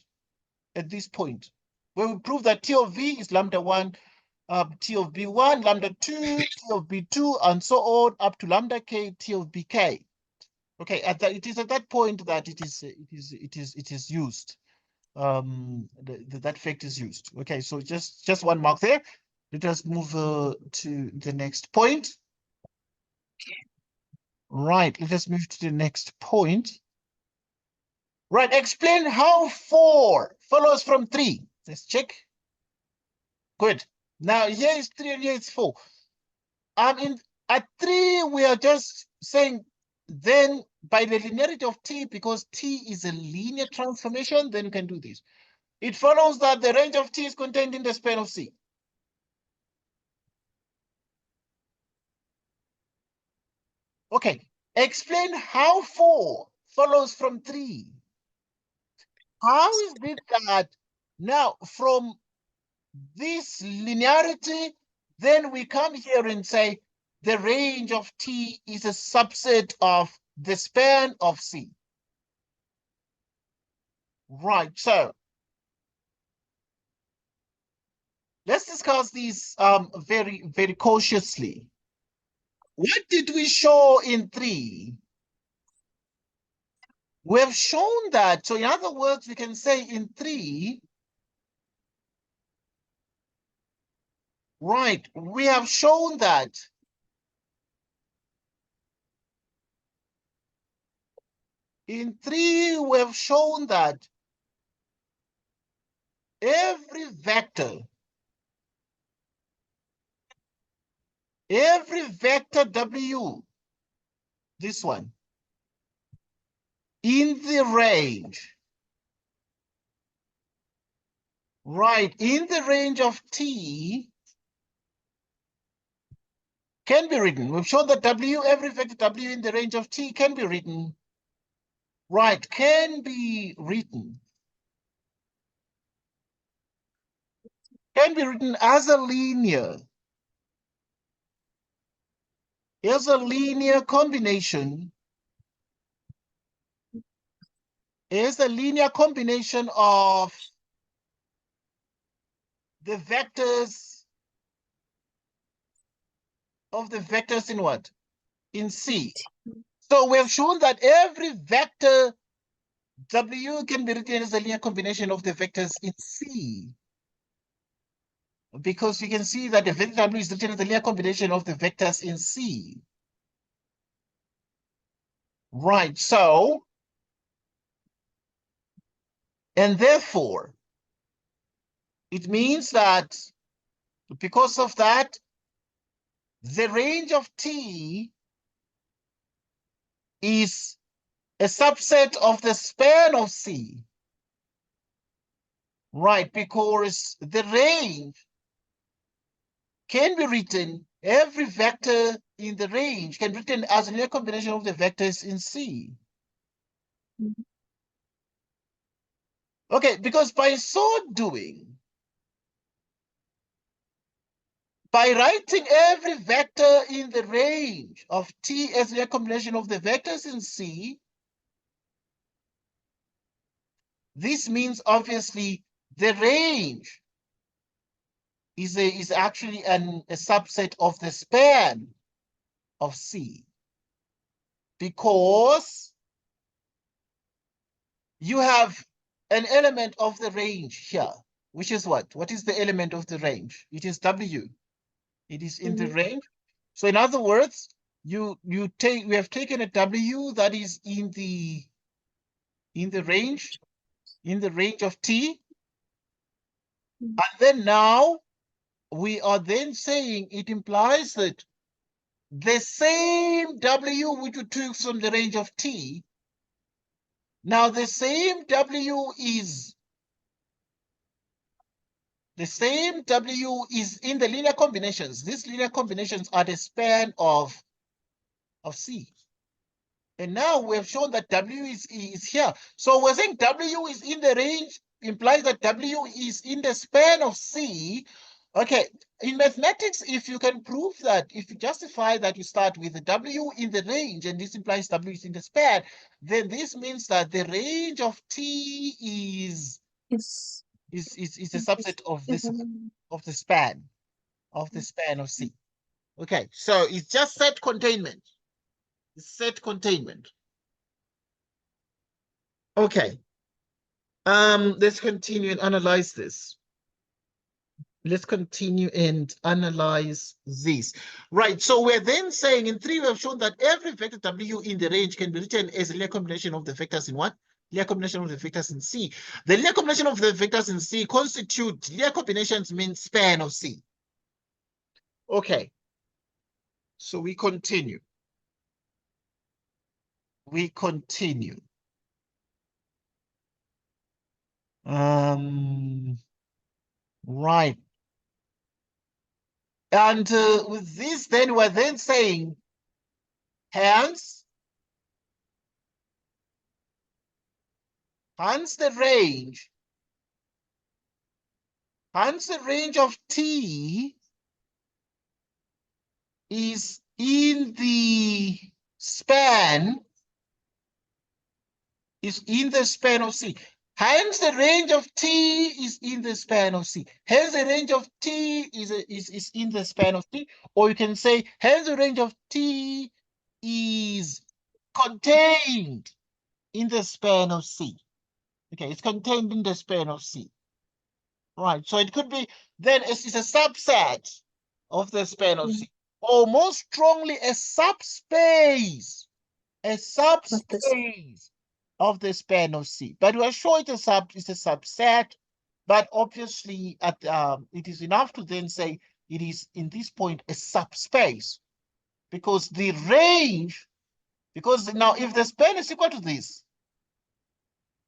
where we prove that T of V is lambda 1, T of B1, lambda 2, T of B2, and so on up to lambda K, T of BK. Okay, it is at that point that it is used. That fact is used. Okay, so just one mark there. Let us move to the next point. Right, let us move to the next point. Right, explain how 4 follows from 3. Let's check. Good. Now here is 3 and here is 4. At 3 we are just saying then by the linearity of T, because T is a linear transformation, then you can do this. It follows that the range of T is contained in the span of C. Okay, explain how 4 follows from 3. How is it that now from this linearity, then we come here and say the range of T is a subset of the span of C. Right, so let's discuss these very, very cautiously. What did we show in 3? We have shown that, so in other words, we can say in 3, right, we have shown that in 3, we have shown that every vector W, this one, in the range, right, in the range of T, can be written. We've shown that every vector W in the range of T can be written. Right, can be written. Can be written as a linear. As a linear combination. Is a linear combination of the vectors in what? In C. So we have shown that every vector W can be written as a linear combination of the vectors in C. Because you can see that the vector W is written as a linear combination of the vectors in C. Right, so, and therefore, it means that because of that, the range of T is a subset of the span of C. Right, because the range can be written, every vector in the range can be written as a linear combination of the vectors in C. Okay, because by so doing, by writing every vector in the range of T as a linear combination of the vectors in C, this means obviously the range is actually a subset of the span of C, because you have an element of the range here, which is what? What is the element of the range? It is W. It is in the range. So in other words, we have taken a W that is in the range of T. And then now we are then saying it implies that the same W which we took from the range of T, now the same W is in the linear combinations. These linear combinations are the span of C. And now we have shown that W is here. So we're saying W is in the range, implies that W is in the span of C. Okay, in mathematics, if you can prove that, if you justify that you start with the W in the range, and this implies W is in the span, then this means that the range of T is a subset of this of the span of C. Okay, so it's just set containment. It's set containment. Okay. Let's continue and analyze this. Let's continue and analyze this. Right, so we're then saying in 3, we have shown that every vector W in the range can be written as a linear combination of the vectors in what? Linear combination of the vectors in C. The linear combination of the vectors in C constitute, linear combinations mean span of C. Okay, so we continue. We continue. Right. And with this, then we're then saying, hence the range of T is in the span of C. Hence the range of T is in the span of C. Hence the range of T is in the span of T. Or you can say, hence the range of T is contained in the span of C. Okay, it's contained in the span of C. Right, so it could be, then it's a subset of the span of C. Or more strongly, a subspace of the span of C. But we're sure it's a subset, but obviously it is enough to then say it is in this point a subspace, because the range, because now if the span is equal to this,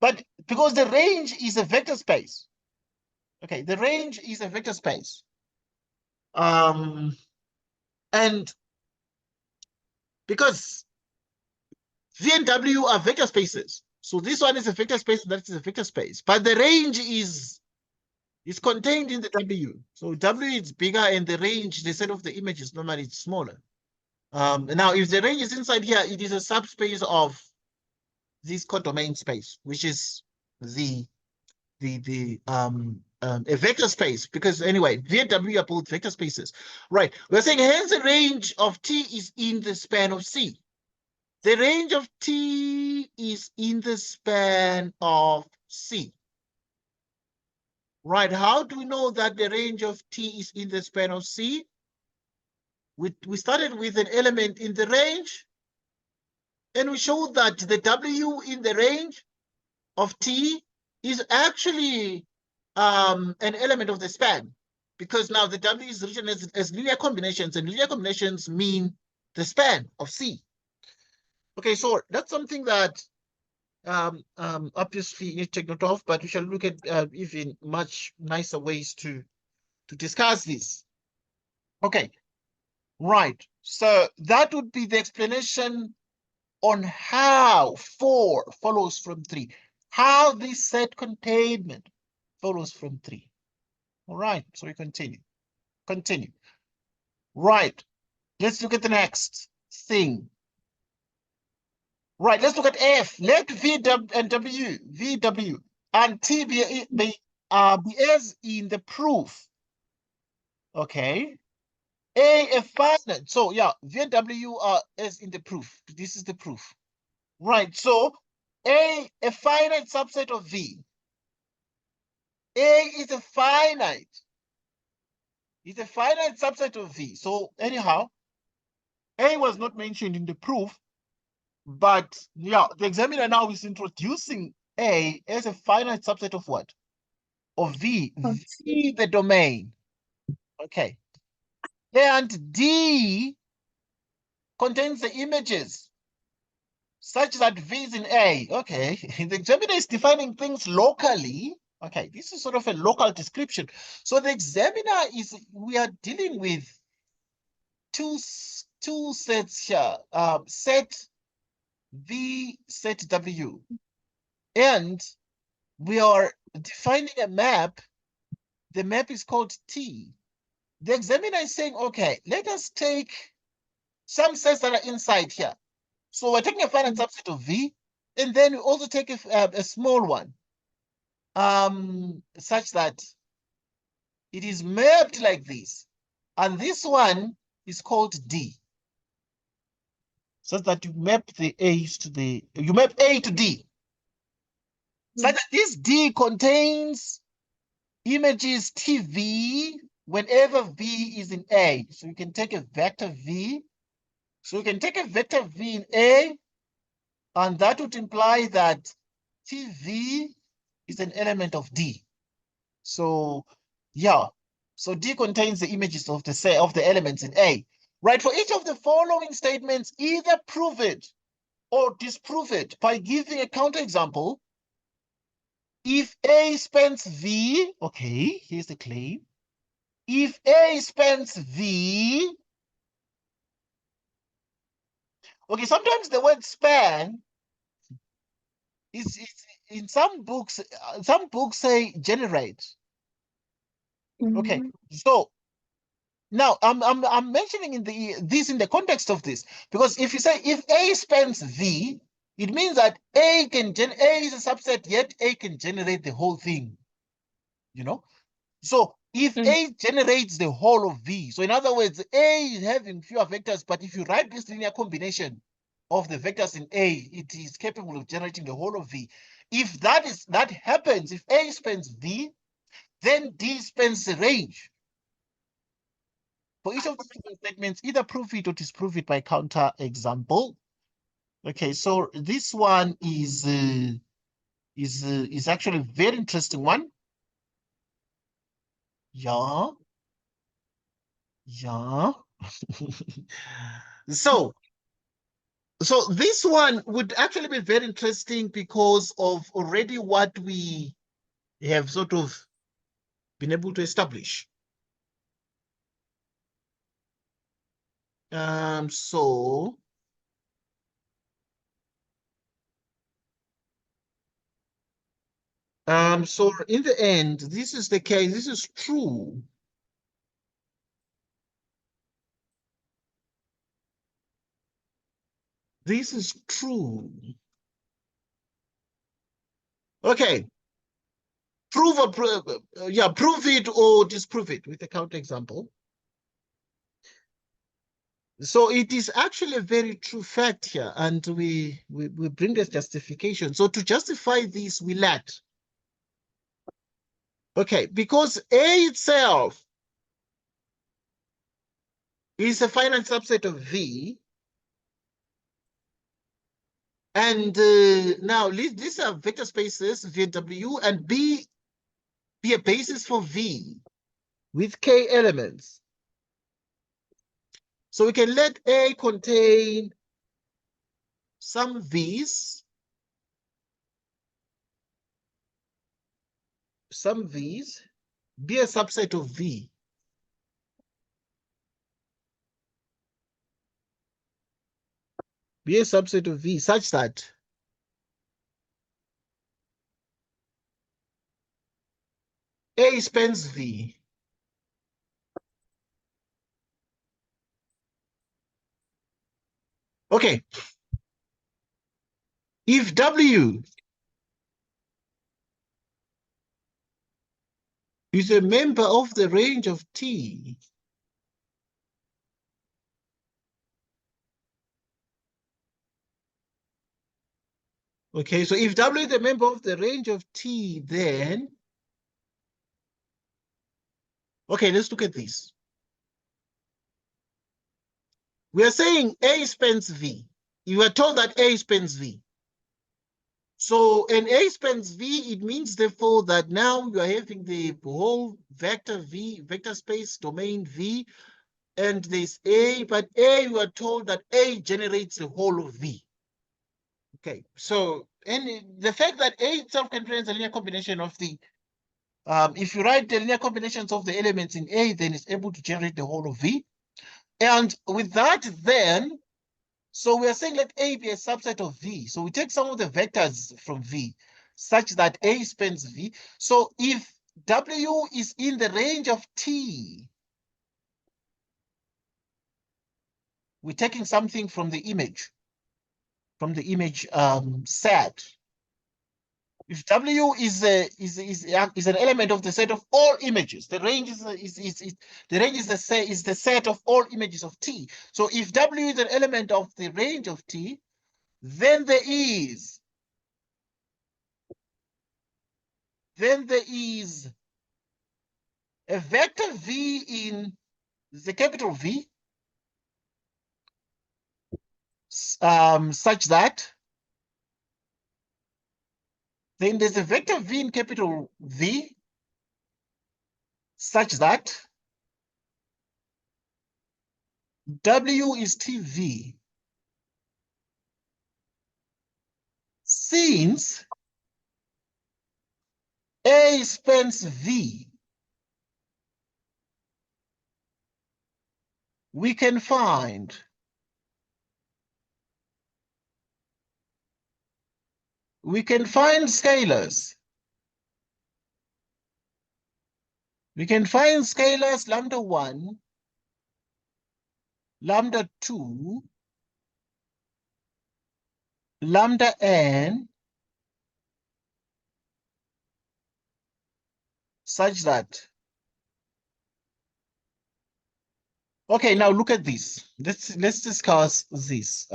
but because the range is a vector space, okay, the range is a vector space, and because V and W are vector spaces, so this one is a vector space, that is a vector space, but the range is contained in the W. So W is bigger and the range, the set of the image is normally smaller. Now, if the range is inside here, it is a subspace of this codomain space, which is a vector space, because anyway, V and W are both vector spaces. Right, we're saying hence the range of T is in the span of C. The range of T is in the span of C. Right, how do we know that the range of T is in the span of C? We started with an element in the range, and we showed that the W in the range of T is actually an element of the span, because now the W is written as linear combinations, and linear combinations mean the span of C. Okay, so that's something that obviously you need to take note of, but we shall look at even much nicer ways to discuss this. Okay, right. So that would be the explanation on how 4 follows from 3. How this set containment follows from 3. All right, so we continue. Continue. Right, let's look at the next thing. Right, let's look at F. Let V and W and T be as in the proof. Okay. A finite. So yeah, V and W are as in the proof. This is the proof. Right. So a finite subset of V. A is a finite. It's a finite subset of V. So anyhow, A was not mentioned in the proof, but yeah, the examiner now is introducing A as a finite subset of what? Of V. V, the domain. Okay. And D contains the images such that V is in A. Okay. The examiner is defining things locally. Okay. This is sort of a local description. So the examiner we are dealing with two sets here. Set V, set W. And we are defining a map. The map is called T. The examiner is saying, okay, let us take some sets that are inside here. So we're taking a finite subset of V, and then we also take a small one, such that it is mapped like this. And this one is called D. Such that you map the A's to you map A to D. Such that this D contains images TV whenever V is in A. So you can take a vector V. So you can take a vector V in A, and that would imply that TV is an element of D. So yeah, so D contains the images of the elements in A. Right, for each of the following statements, either prove it or disprove it by giving a counterexample. If A spans V, okay, here's the claim. If A spans V, okay, sometimes the word span is in some books say generate. Okay, so now I'm mentioning this in the context of this, because if you say if A spans V, it means that A is a subset, yet A can generate the whole thing. You know? So if A generates the whole of V, so in other words, A is having fewer vectors, but if you write this linear combination of the vectors in A, it is capable of generating the whole of V. If that happens, if A spans V, then D spans the range. For each of the statements, either prove it or disprove it by counterexample. Okay, so this one is actually a very interesting one. Yeah. Yeah. So this one would actually be very interesting because of already what we have sort of been able to establish. So in the end, this is the case, this is true. This is true. Okay. Prove it or disprove it with a counterexample. So it is actually a very true fact here, and we bring this justification. So to justify this, we let. Okay, because A itself is a finite subset of V, and now these are vector spaces, VW, and B be a basis for V with K elements. So we can let A contain some V's, be a subset of V. Be a subset of V such that A spans V. Okay. If W is a member of the range of T, okay, so if W is a member of the range of T, then, okay, let's look at this. We are saying A spans V. You are told that A spans V. So an A spans V, it means therefore that now you are having the whole vector V, vector space domain V, and there's A, but A, you are told that A generates the whole of V. Okay, so and the fact that A itself contains a linear combination of the, if you write the linear combinations of the elements in A, then it's able to generate the whole of V. And with that, then, so we are saying let A be a subset of V. So we take some of the vectors from V such that A spans V. So if W is in the range of T, we're taking something from the image set. If W is an element of the set of all images, the range is the range is the set of all images of T. So if W is an element of the range of T, then there is a vector V in the capital V, such that then there's a vector V in capital V such that W is TV. Since A spans V, we can find scalars. We can find scalars lambda 1, lambda 2, lambda n, such that. Okay, now look at this. Let's discuss this.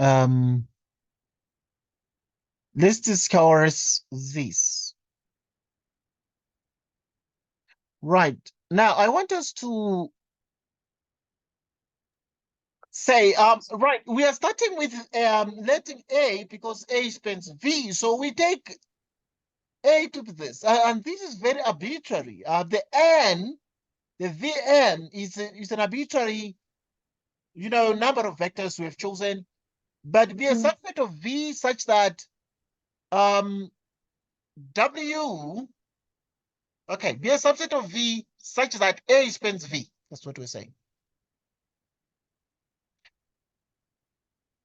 Let's discuss this. Right. Now I want us to say, right, we are starting with letting A, because A spans V. So we take A to this, and this is very arbitrary. The Vn is an arbitrary, number of vectors we have chosen, but be a subset of V such that W, okay, be a subset of V such that A spans V. That's what we're saying.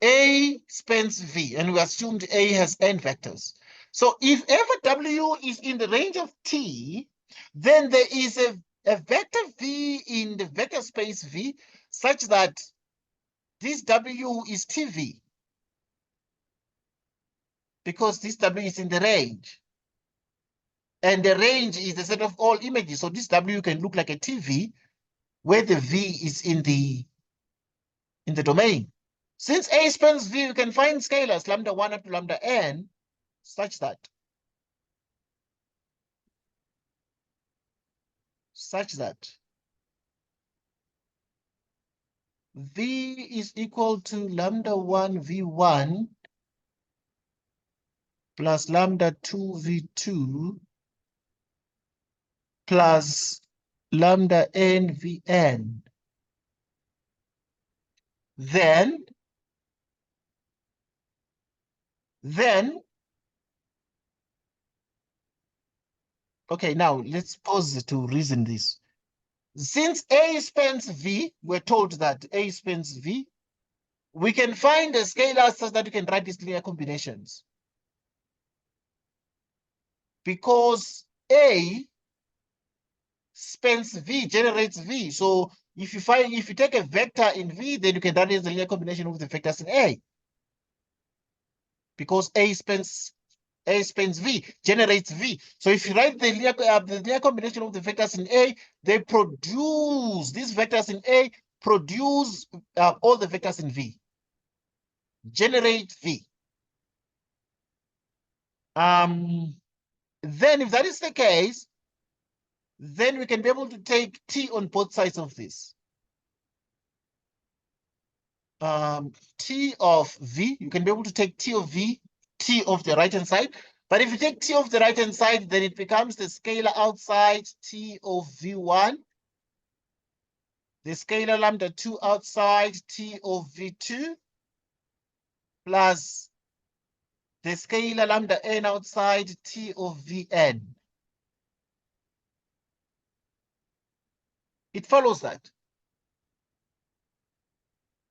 A spans V, and we assumed A has n vectors. So if ever W is in the range of T, then there is a vector V in the vector space V such that this W is TV, because this W is in the range. And the range is the set of all images. So this W can look like a TV where the V is in the domain. Since A spans V, you can find scalars lambda 1 up to lambda n such that V is equal to lambda 1 V1 plus lambda 2 V2 plus lambda n Vn. Then, okay, now let's pause to reason this. Since A spans V, we're told that A spans V, we can find a scalar such that we can write these linear combinations. Because A spans V, generates V. So if you take a vector in V, then you can write it as a linear combination of the vectors in A. Because A spans V, generates V. So if you write the linear combination of the vectors in A, they produce, these vectors in A produce all the vectors in V. Generate V. Then if that is the case, then we can be able to take T on both sides of this. T of V. You can be able to take T of V, T of the right-hand side. But if you take T of the right-hand side, then it becomes the scalar outside T of V1. The scalar lambda 2 outside T of V2 plus the scalar lambda n outside T of Vn. It follows that.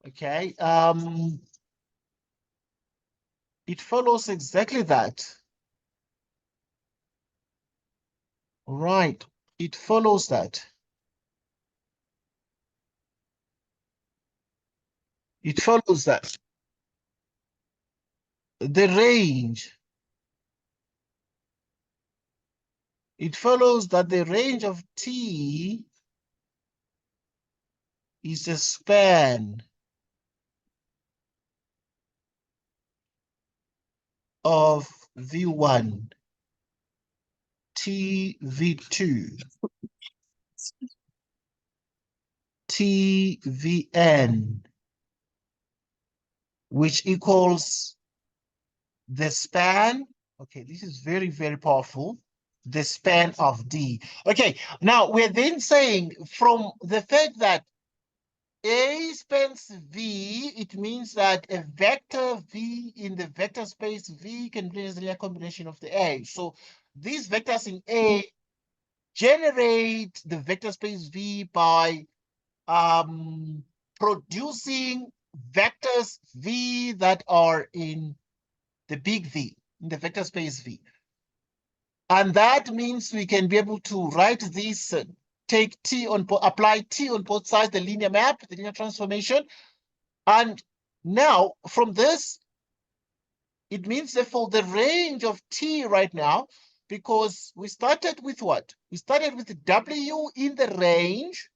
Okay. It follows exactly that. Right. It follows that. It follows that. The range. It follows that the range of T is a span of V1, T V2, T Vn, which equals the span. Okay, this is very, very powerful. The span of D. Okay, now we're then saying from the fact that A spans V, it means that a vector V in the vector space V can be a linear combination of the A. So these vectors in A generate the vector space V by producing vectors V that are in the big V, in the vector space V. And that means we can be able to write this, take T on, apply T on both sides, the linear map, the linear transformation. And now from this, it means therefore the range of T right now, because we started with what? We started with W in the range.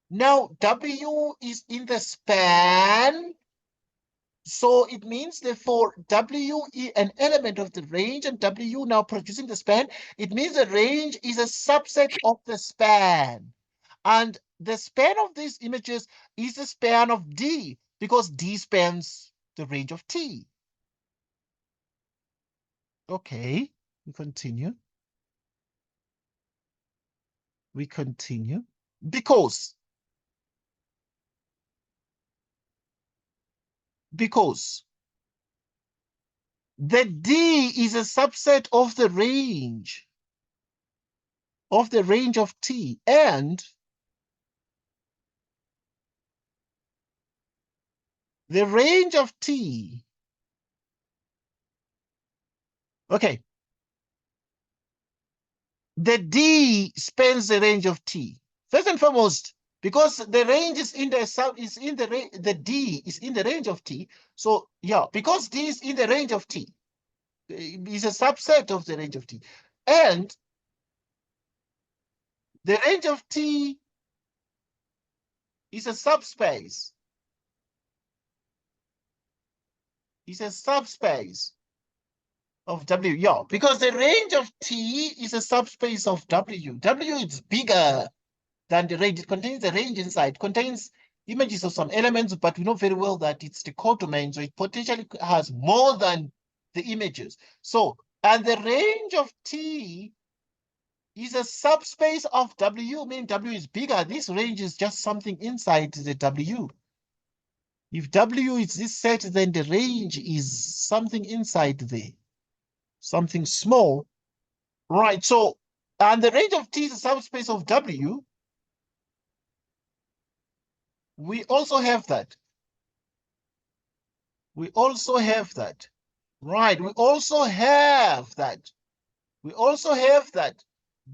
Now W is in the span. So it means therefore W is an element of the range and W now producing the span. It means the range is a subset of the span. And the span of these images is the span of D because D spans the range of T. Okay, we continue. We continue. Because the D is a subset of the range of T, and the range of T. Okay. The D spans the range of T. First and foremost, because the range is in the D is in the range of T. So yeah, because D is in the range of T, is a subset of the range of T. And the range of T is a subspace. Is a subspace of W. Yeah, because the range of T is a subspace of W. W is bigger than the range. It contains the range inside. It contains images of some elements, but we know very well that it's the codomain, so it potentially has more than the images. So, and the range of T is a subspace of W, meaning W is bigger. This range is just something inside the W. If W is this set, then the range is something inside there, something small. Right, so, and the range of T is a subspace of W. We also have that. We also have that. Right, we also have that. We also have that.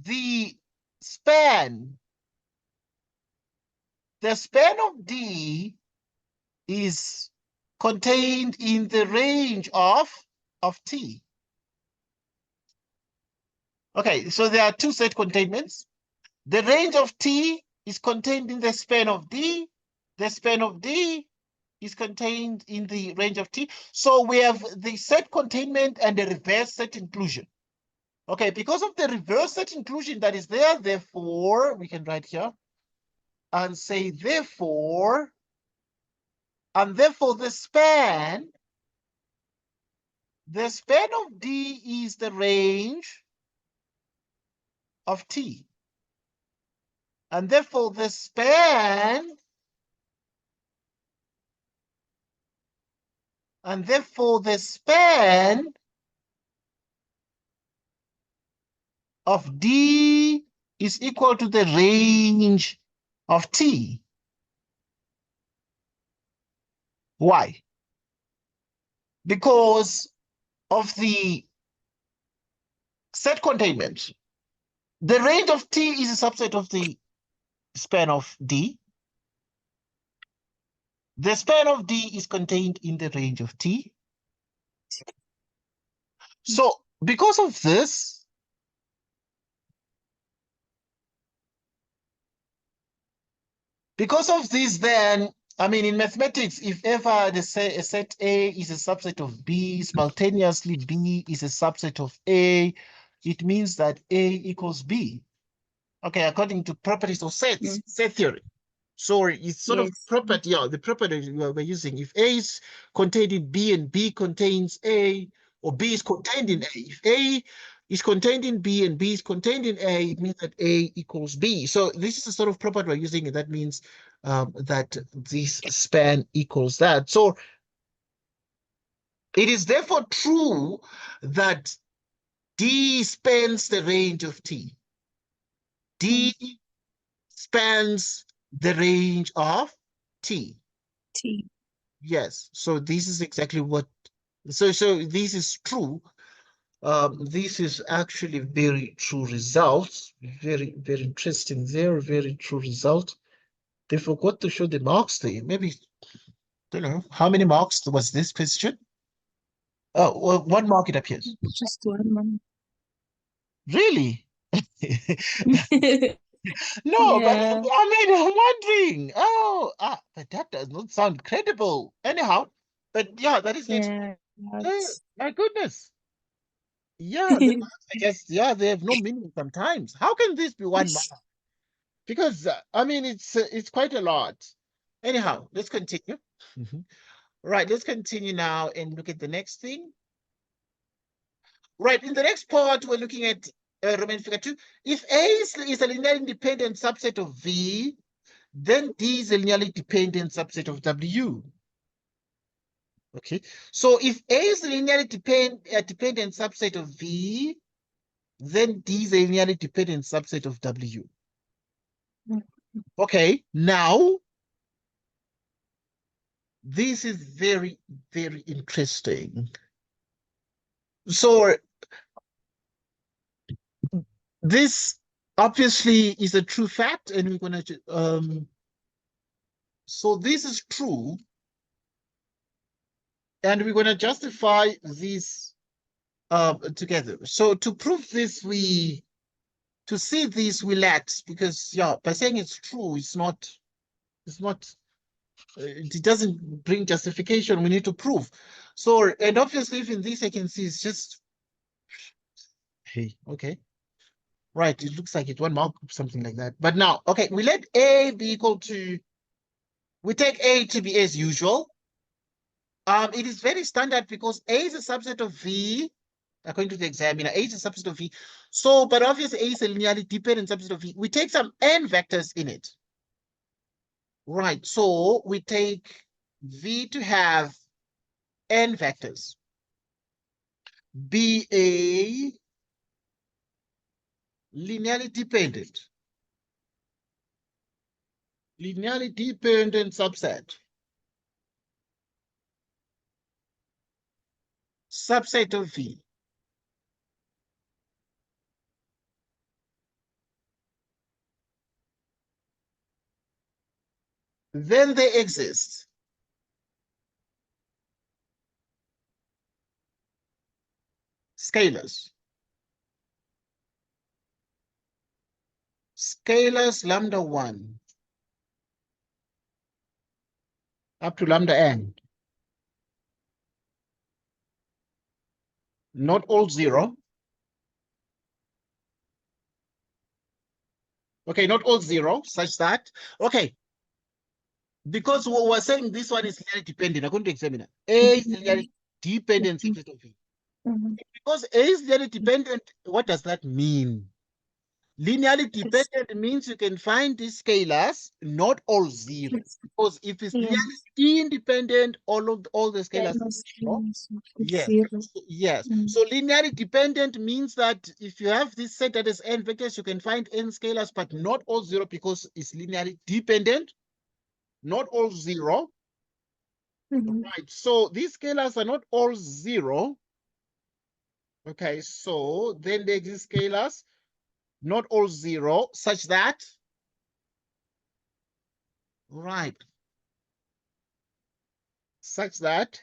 The span of D is contained in the range of T. Okay, so there are two set containments. The range of T is contained in the span of D. The span of D is contained in the range of T. So we have the set containment and the reverse set inclusion. Okay, because of the reverse set inclusion that is there, therefore, we can write here and say, therefore, And therefore the span of D is the range of T. And therefore the span of D is equal to the range of T. Why? Because of the set containment. The range of T is a subset of the span of D. The span of D is contained in the range of T. So because of this, then, I mean, in mathematics, if ever they say a set A is a subset of B, simultaneously B is a subset of A, it means that A equals B. Okay, according to properties of sets, set theory. So it's sort of property, yeah, the property we're using. If A is contained in B and B contains A, or B is contained in A. If A is contained in B and B is contained in A, it means that A equals B. So this is the sort of property we're using, and that means that this span equals that. So it is therefore true that D spans the range of T. D spans the range of T. Yes, so this is exactly what, so this is true. This is actually very true results. Very, very interesting there, very true result. They forgot to show the marks there. Maybe, don't know, how many marks was this question? Oh, well, 1 mark it appears. Just 1 month. Really? No, but Yeah. I mean, I'm wondering. Oh, but that does not sound credible. Anyhow, but yeah, that is it. Yeah. My goodness. Yeah, the marks, I guess, yeah, they have no meaning sometimes. How can this be 1 mark? Because, I mean, it's quite a lot. Anyhow, let's continue. Right, let's continue now and look at the next thing. Right, in the next part, we're looking at Roman figure 2. If A is a linearly independent subset of V, then D is a linearly dependent subset of W. Okay, so if A is a linearly dependent subset of V, then D is a linearly dependent subset of W. Okay, now this is very, very interesting. So this obviously is a true fact, and we're going to so this is true, and we're going to justify this together. So to prove this, to see this, we let, because yeah, by saying it's true, it's not it doesn't bring justification. We need to prove. So, and obviously even this I can see it's just, hey, okay, right, it looks like it 1 mark, something like that. But now, okay, we let A be equal to, we take A to be as usual. It is very standard because A is a subset of V. According to the examiner, A is a subset of V. So, but obviously A is a linearly dependent subset of V. We take some n vectors in it. Right, so we take V to have n vectors. Be a linearly dependent subset of V. Then they exist scalars. Scalars lambda 1 up to lambda n. Not all 0. Okay, not all 0, such that, okay, Because we were saying this one is linearly dependent according to examiner. A is linearly dependent subset of V. Because A is linearly dependent, what does that mean? Linearly dependent means you can find these scalars, not all zero. Because if it's linearly independent, all the scalars are zero. Yes. Yes. So linearly dependent means that if you have this set that is n vectors, you can find n scalars, but not all zero because it's linearly dependent, not all zero. Right. So these scalars are not all zero. Okay. So then there exist scalars, not all zero, such that, right, such that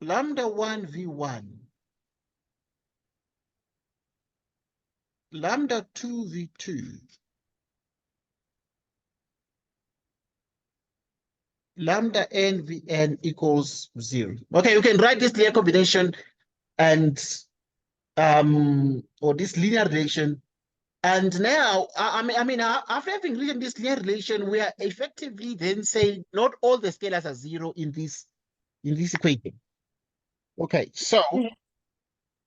lambda 1 V1, lambda 2 V2, lambda n Vn equals 0. Okay, you can write this linear combination and or this linear relation. And now, after having written this linear relation, we are effectively then saying not all the scalars are zero in this equation. Okay, so,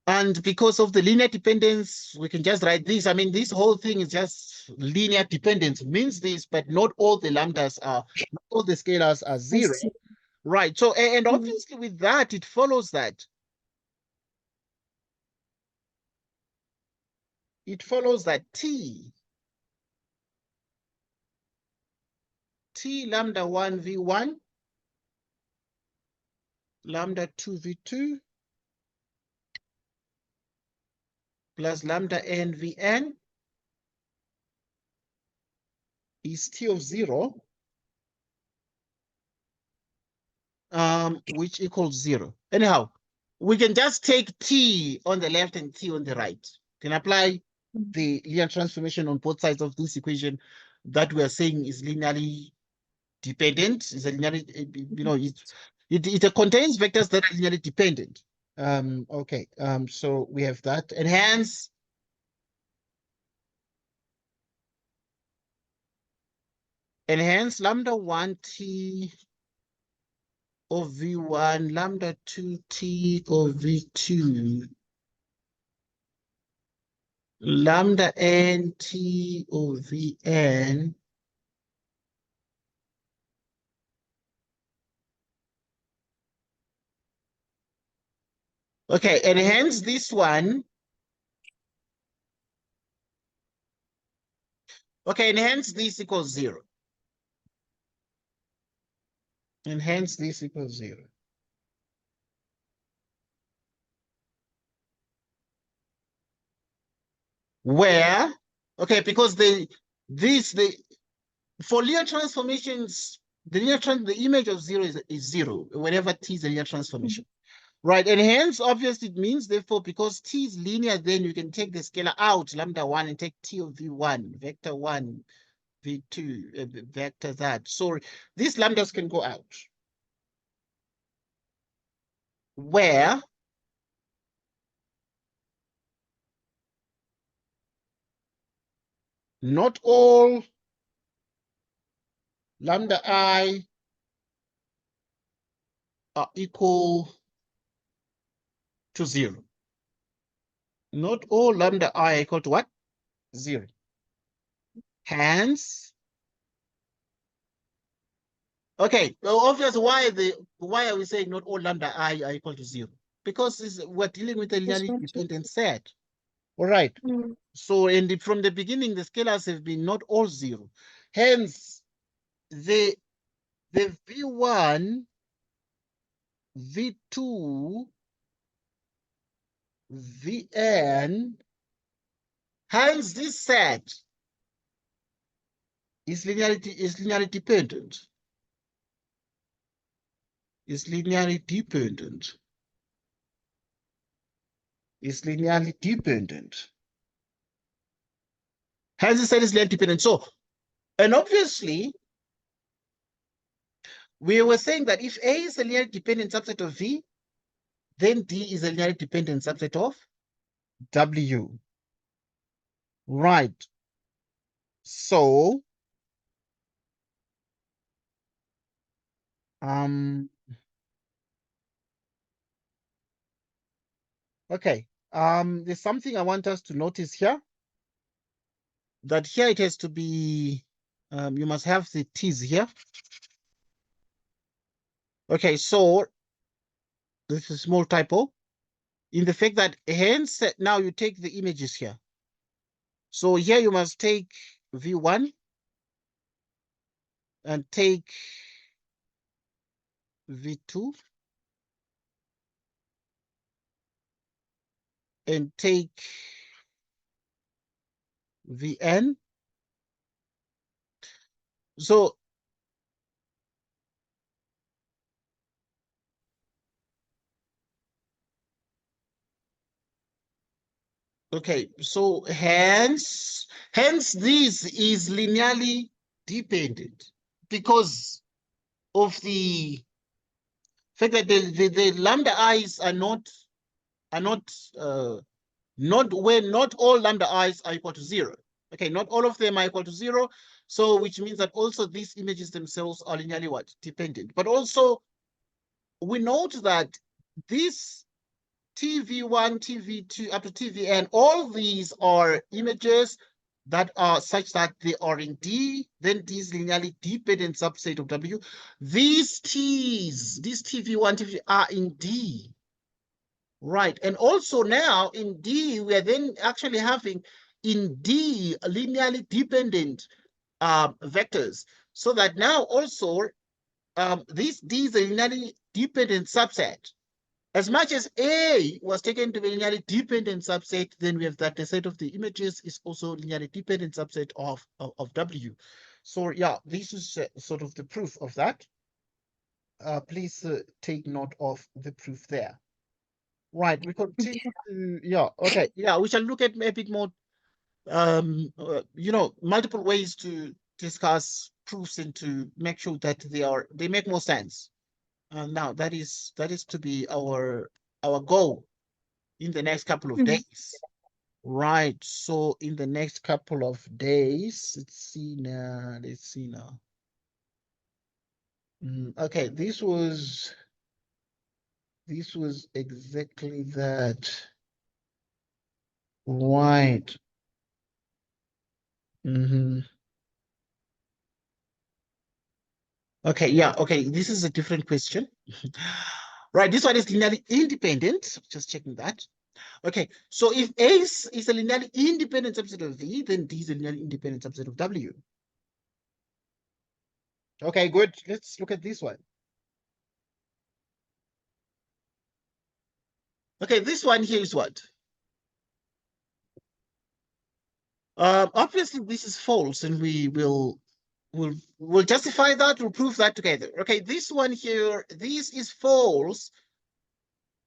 and because of the linear dependence, we can just write this. I mean, this whole thing is just linear dependence means this, but not all the lambdas are, not all the scalars are zero. Right. So, and obviously with that, it follows that. It follows that T lambda 1 V1, lambda 2 V2, plus lambda n Vn is T of 0, which equals 0. Anyhow, we can just take T on the left and T on the right. Can apply the linear transformation on both sides of this equation that we are saying is linearly dependent. Is a linearly, it contains vectors that are linearly dependent. Okay. So we have that, and hence lambda 1 T of V1, lambda 2 T of V2, lambda n T of Vn okay, and hence this one. Okay, and hence this equals 0. And hence this equals 0. Where, okay, because for linear transformations, the image of 0 is 0 whenever T is a linear transformation. Right, and hence, obviously, it means, therefore, because T is linear, then you can take the scalar out, lambda 1, and take T of V1, vector 1, V2, vector that. So these lambdas can go out. Where not all lambda I are equal to 0. Not all lambda I are equal to what? 0. Hence, okay, well, obviously, why are we saying not all lambda I are equal to 0? Because we're dealing with a linearly dependent set. All right. So, and from the beginning, the scalars have been not all 0. Hence, the V1, V2, Vn, hence this set is linearly dependent. Is linearly dependent. Is linearly dependent. Hence the set is linearly dependent. So, and obviously, we were saying that if A is a linearly dependent subset of V, then D is a linearly dependent subset of W. Right. So, okay. There's something I want us to notice here. That here it has to be, you must have the t's here. Okay, so this is a small typo in the fact that hence now you take the images here. So here you must take V1 and take V2 and take Vn. So, okay, so hence this is linearly dependent because of the fact that the lambda i's are not when not all lambda i's are equal to 0. Okay, not all of them are equal to 0. So which means that also these images themselves are linearly what? Dependent. But also we note that this TV1, TV2, up to TVN, all these are images that are such that they are in D, then D is linearly dependent subset of W. These T's, these TV1, TV are in D. Right. And also now in D, we are then actually having in D linearly dependent vectors. So that now also this D is a linearly dependent subset. As much as A was taken to be a linearly dependent subset, then we have that the set of the images is also linearly dependent subset of W. So yeah, this is sort of the proof of that. Please take note of the proof there. Right, we continue to, yeah, okay, yeah, we shall look at a bit more, multiple ways to discuss proofs and to make sure that they make more sense. Now that is to be our goal in the next couple of days. Right, so in the next couple of days, let's see now. Okay, this was exactly that. Right. Okay, yeah, okay, this is a different question. Right, this one is linearly independent. Just checking that. Okay, so if A is a linearly independent subset of V, then D is a linearly independent subset of W. Okay, good. Let's look at this one. Okay, this one here is what? Obviously, this is false, and we'll justify that. We'll prove that together. Okay, this one here, this is false.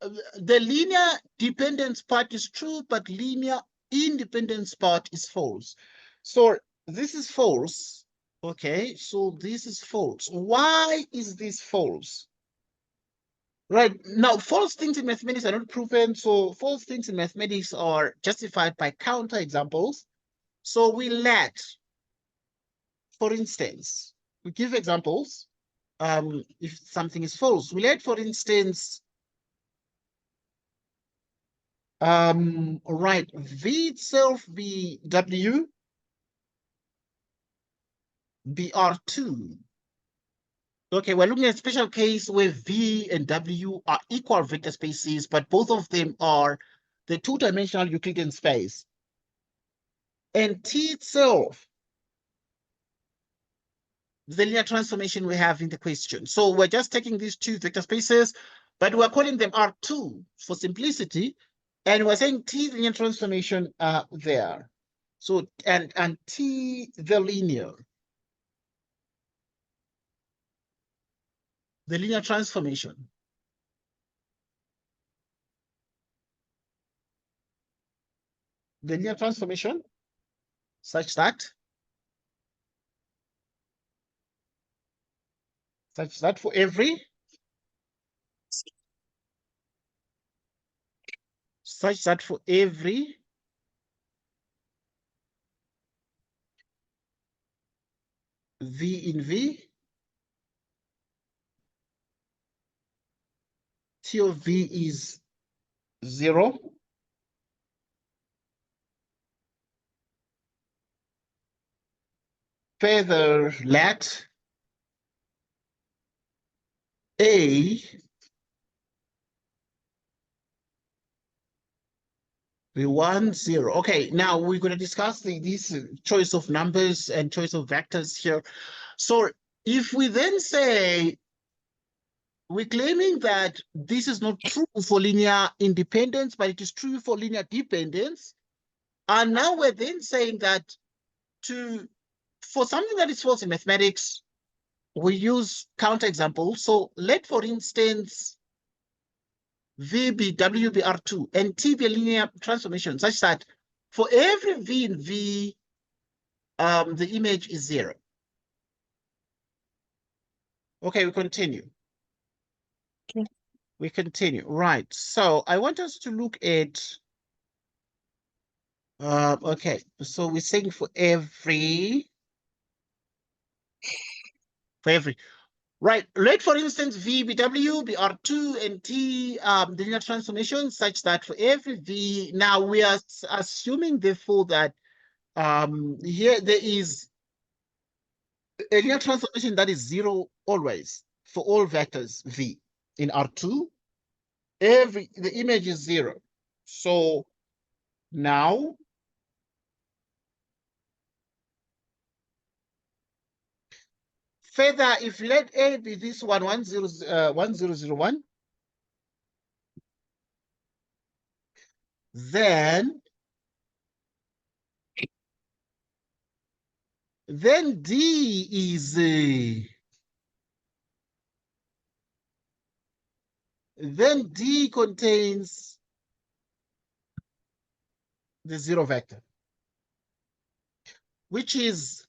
The linear dependence part is true, but linear independence part is false. So this is false. Okay, so this is false. Why is this false? Right, now false things in mathematics are not proven, so false things in mathematics are justified by counterexamples. So we let, for instance, we give examples if something is false. We let, for instance, right, V itself be W, be R2. Okay, we're looking at a special case where V and W are equal vector spaces, but both of them are the two-dimensional Euclidean space. And T itself, the linear transformation we have in the question. So we're just taking these two vector spaces, but we're calling them R2 for simplicity. And we're saying T linear transformation there. So, and T the linear transformation. The linear transformation such that for every V in V. T of V is 0. Further, let A be 1, 0. Okay, now we're going to discuss this choice of numbers and choice of vectors here. So if we then say we're claiming that this is not true for linear independence, but it is true for linear dependence. And now we're then saying that for something that is false in mathematics, we use counterexamples. So let, for instance, V be W be R2 and T be a linear transformation such that for every V in V, the image is 0. Okay, we continue. Okay. We continue. Right. So I want us to look at okay, so we're saying for every right. Let, for instance, V be W be R2 and T the linear transformation such that for every V, now we are assuming therefore that here there is a linear transformation that is 0 always for all vectors V in R2. The image is 0. So now further, if let A be this 1001, then D is then D contains the 0 vector, which is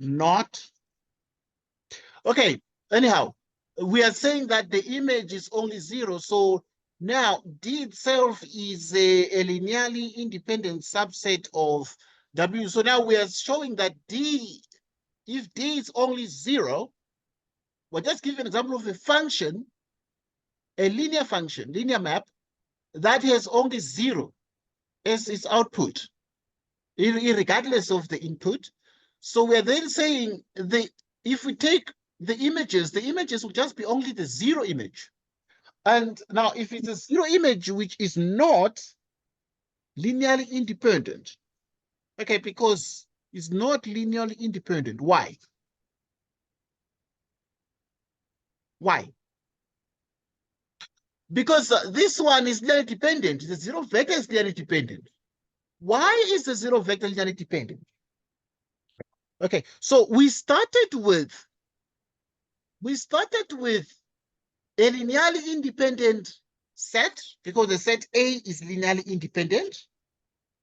not okay. Anyhow, we are saying that the image is only 0. So now D itself is a linearly independent subset of W. So now we are showing that D, if D is only 0, we'll just give an example of a function, a linear function, linear map, that has only 0 as its output, regardless of the input. So we're then saying if we take the images will just be only the 0 image. And now if it's a 0 image which is not linearly independent, okay, because it's not linearly independent. Why? Why? Because this one is linearly dependent. The 0 vector is linearly dependent. Why is the 0 vector linearly dependent? Okay, so we started with a linearly independent set because the set A is linearly independent.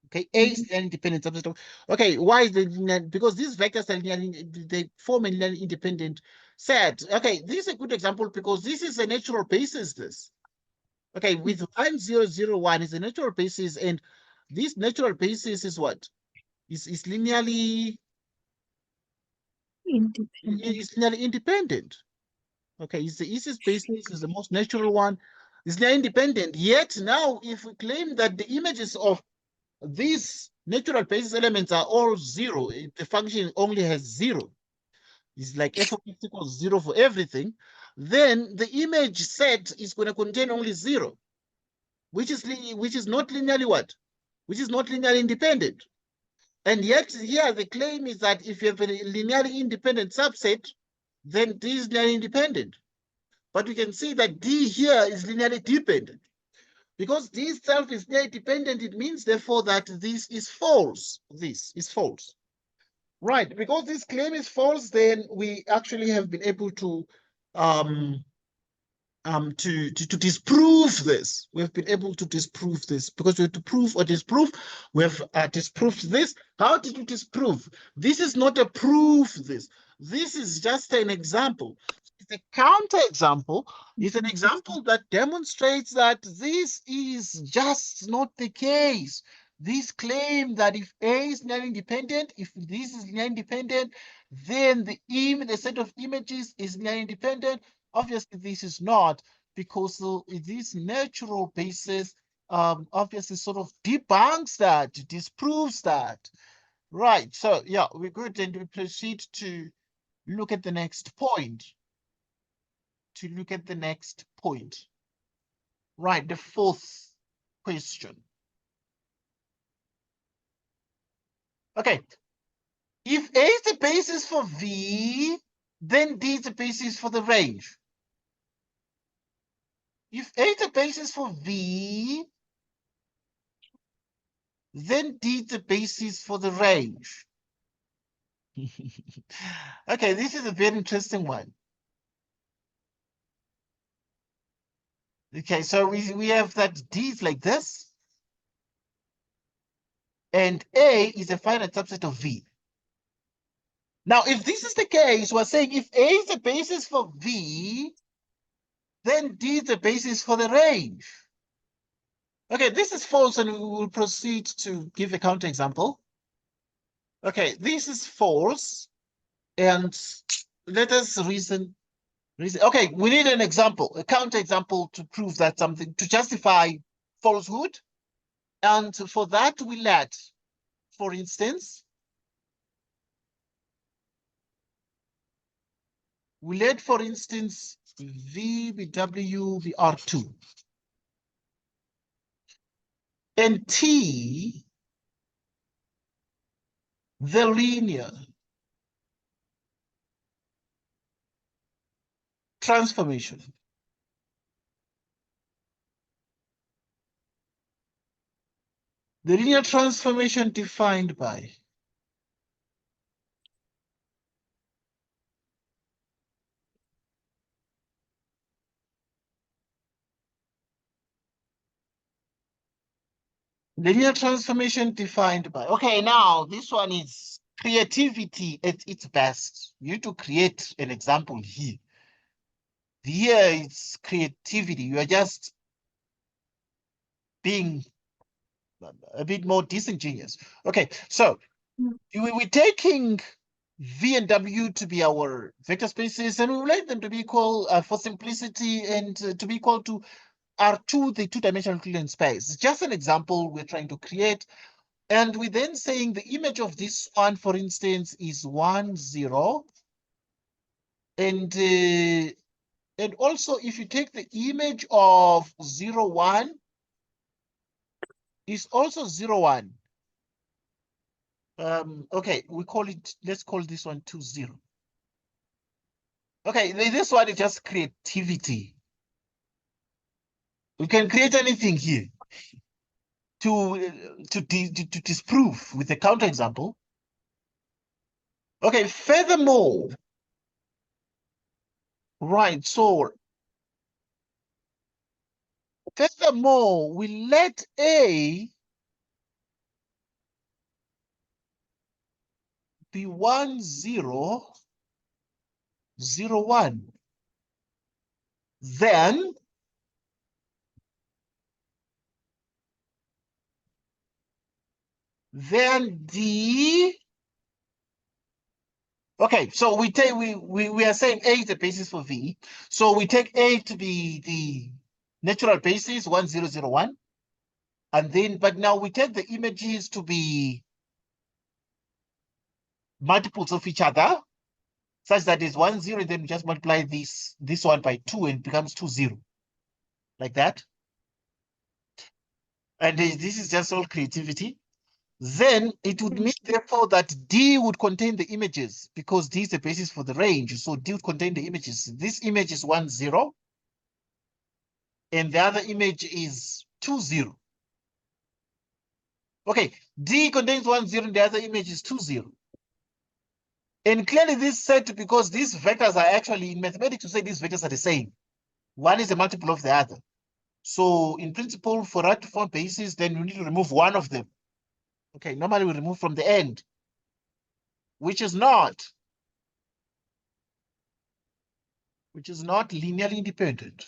Okay, A is linearly independent subset of. Okay, why is the linear? Because these vectors are linearly, they form a linearly independent set. Okay, this is a good example because this is a natural basis. This. Okay, with 1001 is a natural basis, and this natural basis is what? Is linearly independent. Okay, it's the easiest basis, is the most natural one. It's linearly independent. Yet now, if we claim that the images of these natural basis elements are all 0, the function only has 0. It's like f of x equals 0 for everything. Then the image set is going to contain only 0. Which is not linearly what? Which is not linearly independent. And yet here the claim is that if you have a linearly independent subset, then D is linearly independent. But we can see that D here is linearly dependent. Because D itself is linearly dependent, it means therefore that this is false. This is false. Right, because this claim is false, then we actually have been able to disprove this. We've been able to disprove this because we have to prove or disprove. We have disproved this. How did we disprove? This is not a proof. This is just an example. It's a counterexample. It's an example that demonstrates that this is just not the case. This claim that if A is linearly independent, if this is linearly independent, then the set of images is linearly independent. Obviously, this is not, because this natural basis obviously sort of debunks that, disproves that. Right. So yeah, we're good, and we proceed to look at the next point. Right, the fourth question. Okay. If A is the basis for V, then D is the basis for the range. If A is the basis for V, then D is the basis for the range. Okay, this is a very interesting one. Okay, so we have that D is like this, and A is a finite subset of V. Now, if this is the case, we're saying if A is the basis for V, then D is the basis for the range. Okay, this is false, and we will proceed to give a counterexample. Okay, this is false, and let us reason. Okay, we need an example, a counterexample to prove that something, to justify falsehood. And for that, we let, for instance, V be W be R2. And T, the linear transformation. The linear transformation defined by linear transformation defined by. Okay, now this one is creativity at its best. You need to create an example here. Here it's creativity. You are just being a bit more disingenuous. Okay, so we're taking V and W to be our vector spaces, and we would like them to be equal, for simplicity, and to be equal to R2, the two-dimensional Euclidean space. It's just an example we're trying to create. And we're then saying the image of this one, for instance, is 1, 0. And also, if you take the image of 0, 1, is also 0, 1. Okay, let's call this one 2, 0. Okay, this one is just creativity. We can create anything here to disprove with a counterexample. Okay, furthermore, right, so furthermore, we let A be 1, 0, 0, 1. Then D. Okay, so we are saying A is the basis for V. So we take A to be the natural basis 1, 0, 0, 1. And then, but now we take the images to be multiples of each other, such that is 1, 0, and then we just multiply this one by 2, and it becomes 2, 0. Like that. And this is just all creativity. Then it would mean, therefore, that D would contain the images, because D is the basis for the range. So D would contain the images. This image is 1, 0. And the other image is 2, 0. Okay, D contains 1, 0, and the other image is 2, 0. And clearly this is said because these vectors are actually, in mathematics, you say these vectors are the same. One is a multiple of the other. So in principle, for us to form bases, then we need to remove one of them. Okay, normally we remove from the end, which is not which is not linearly independent.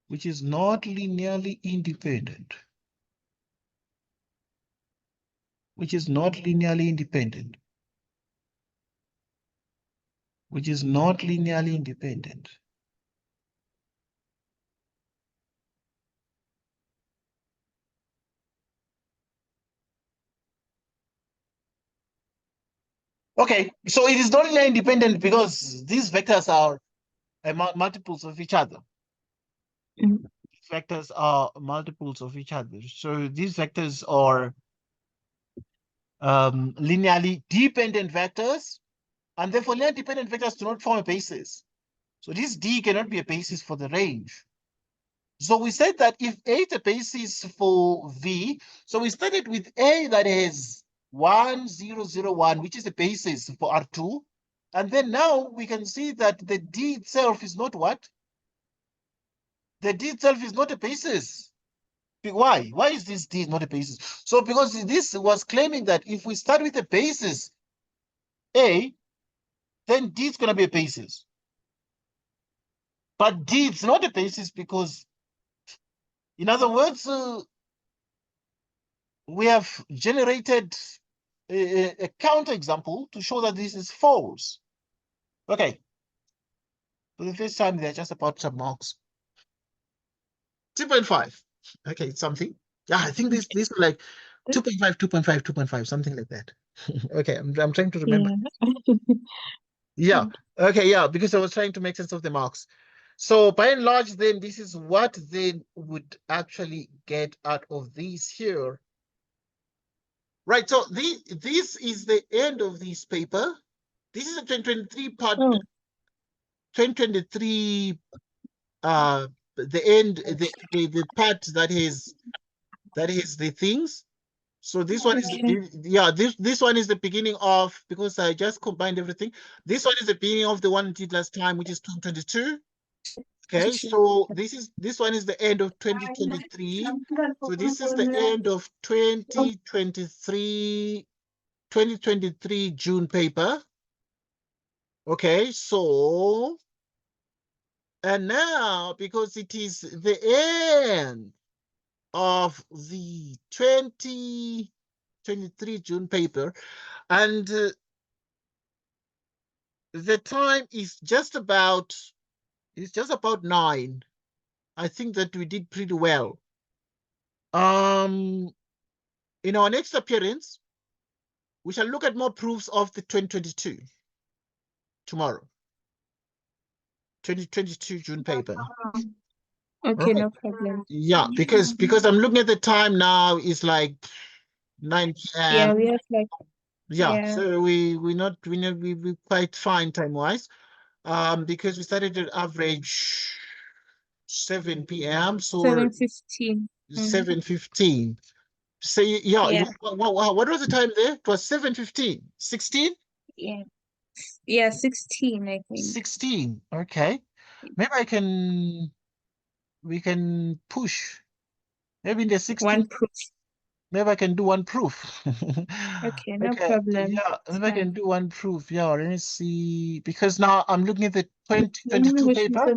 Which is not linearly independent. Which is not linearly independent. Which is not linearly independent. Okay, so it is not linearly independent because these vectors are multiples of each other. Mm. Vectors are multiples of each other. So these vectors are linearly dependent vectors, and therefore linearly dependent vectors do not form a basis. So this D cannot be a basis for the range. So we said that if A is a basis for V, so we started with A that has 1, 0, 0, 1, which is a basis for R2. And then now we can see that the D itself is not what? The D itself is not a basis. Why? Why is this D not a basis? So because this was claiming that if we start with a basis A, then D is going to be a basis. But D is not a basis because, in other words, we have generated a counterexample to show that this is false. Okay. For the first time, they're just about some marks. 2.5. Okay, it's something. Yeah, I think these were like 2.5, 2.5, 2.5, something like that. Okay, I'm trying to remember. Yeah. Yeah. Okay, yeah, because I was trying to make sense of the marks. So by and large, then this is what they would actually get out of these here. Right, so this is the end of this paper. This is a 2023 part, Oh, 2023, the end, the part that is the things. So this one is okay. yeah, this one is the beginning of, because I just combined everything. This one is the beginning of the one we did last time, which is 2022. Okay, so this one is the end of 2023. So this is the end of 2023 June paper. Okay, so, and now because it is the end of the 2023 June paper, and the time is just about, it's just about 9. I think that we did pretty well. In our next appearance, we shall look at more proofs of the 2022 tomorrow. 2022 June paper. Okay, Right. no problem. Yeah, because I'm looking at the time now, it's like 9 p.m. Yeah, we have like, Yeah, yeah, so we quite fine time wise. Because we started at average 7 p.m. So 7:15. 7:15. So yeah, Yeah, what was the time there? It was 7:15. 16? yeah, yeah, 16, I think. 16. Okay. Maybe we can push. Maybe in the 16, One proof. maybe I can do one proof. Okay, no Okay, problem. yeah, It's maybe I can fine. do one proof. Yeah, let me see. Because now I'm looking at the 2022 paper.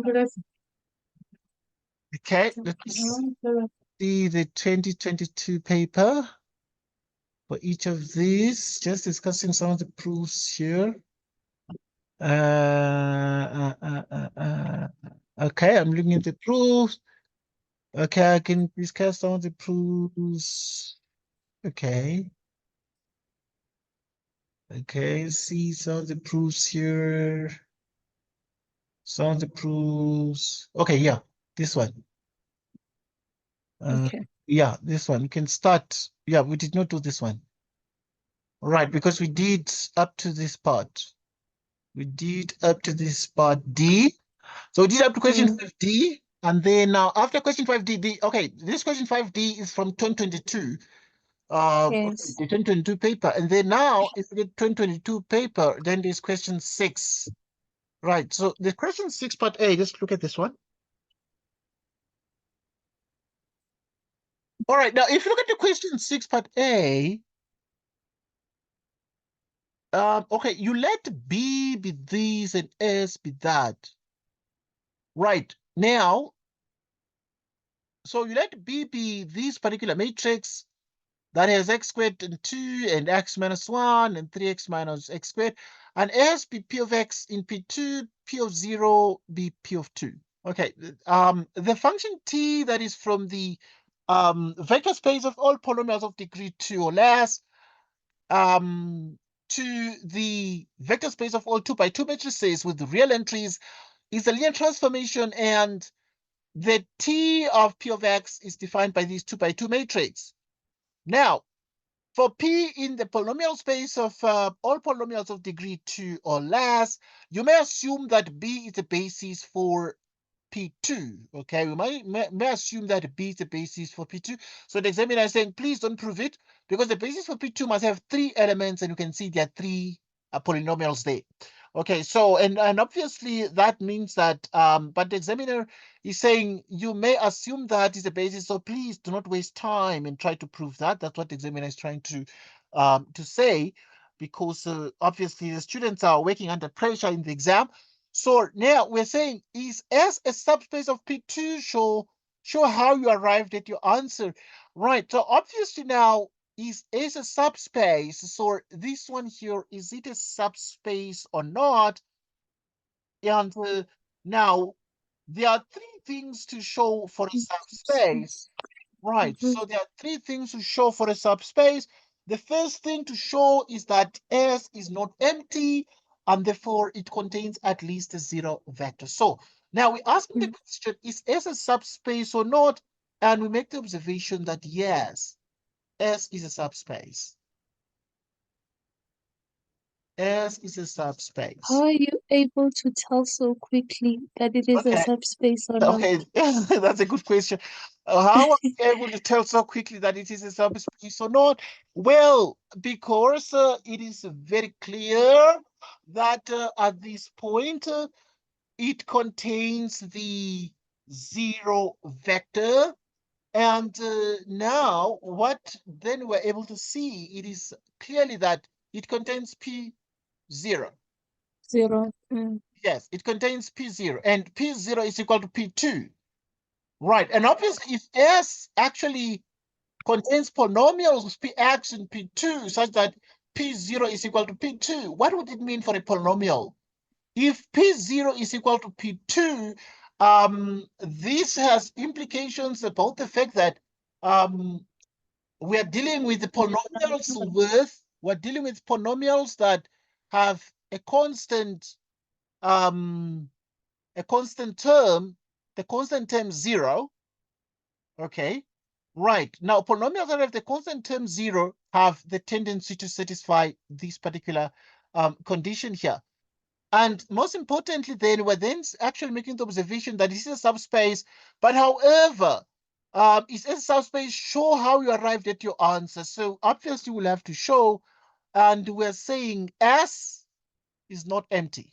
Okay, let's see the 2022 paper for each of these. Just discussing some of the proofs here. Okay, I'm looking at the proofs. Okay, I can discuss some of the proofs. Okay. Okay, see some of the proofs here. Some of the proofs. Okay, yeah, this one. Okay. Yeah, this one. We can start. Yeah, we did not do this one. Right, because we did up to this part. We did up to this part D. So we did up to question 5D. And then now after question 5D, okay, this question 5D is from 2022. Yes. The 2022 paper. And then now if we get 2022 paper, then there's question 6. Right, so the question 6 part A, let's look at this one. All right, now if you look at the question 6 part A, Okay, you let B be this and S be that. Right, now, so you let B be this particular matrix that has x squared and 2 and x minus 1 and 3x minus x squared, and S be P of x in P2, P of 0 be P of 2. Okay, the function T that is from the vector space of all polynomials of degree 2 or less to the vector space of all 2 by 2 matrices with real entries is a linear transformation, and the T of P of x is defined by this 2 by 2 matrix. Now, for P in the polynomial space of all polynomials of degree 2 or less, you may assume that B is the basis for P2. Okay, we may assume that B is the basis for P2. So the examiner is saying, please don't prove it, because the basis for P2 must have 3 elements, and you can see there are 3 polynomials there. Okay, so and obviously that means that but the examiner is saying you may assume that is the basis, so please do not waste time and try to prove that. That's what the examiner is trying to say, because obviously the students are working under pressure in the exam. So now we're saying, is S a subspace of P2? Show how you arrived at your answer. Right, so obviously now, is S a subspace? So this one here, is it a subspace or not? And now there are 3 things to show for a subspace. Right, so there are 3 things to show for a subspace. The first thing to show is that S is not empty, and therefore it contains at least a 0 vector. So now we're asking the question, is S a subspace or not? And we make the observation that yes, S is a subspace. S is a subspace. How are you able to tell so quickly that it is a Okay. subspace or not? Okay, that's a good question. How are you able to tell so quickly that it is a subspace or not? Well, because it is very clear that at this point it contains the 0 vector. And now what then we're able to see, it is clearly that it contains P0. 0. Yes, it contains P0, and P0 is equal to P2. Right, and obviously if S actually contains polynomials with Px and P2 such that P0 is equal to P2, what would it mean for a polynomial? If P0 is equal to P2, this has implications about the fact that we are dealing with the polynomials we're dealing with polynomials that have a constant term, the constant term 0. Okay, right. Now, polynomials that have the constant term 0 have the tendency to satisfy this particular condition here. And most importantly, then, we're then actually making the observation that this is a subspace. But however, is a subspace, show how you arrived at your answer. So obviously, we'll have to show, and we're saying S is not empty.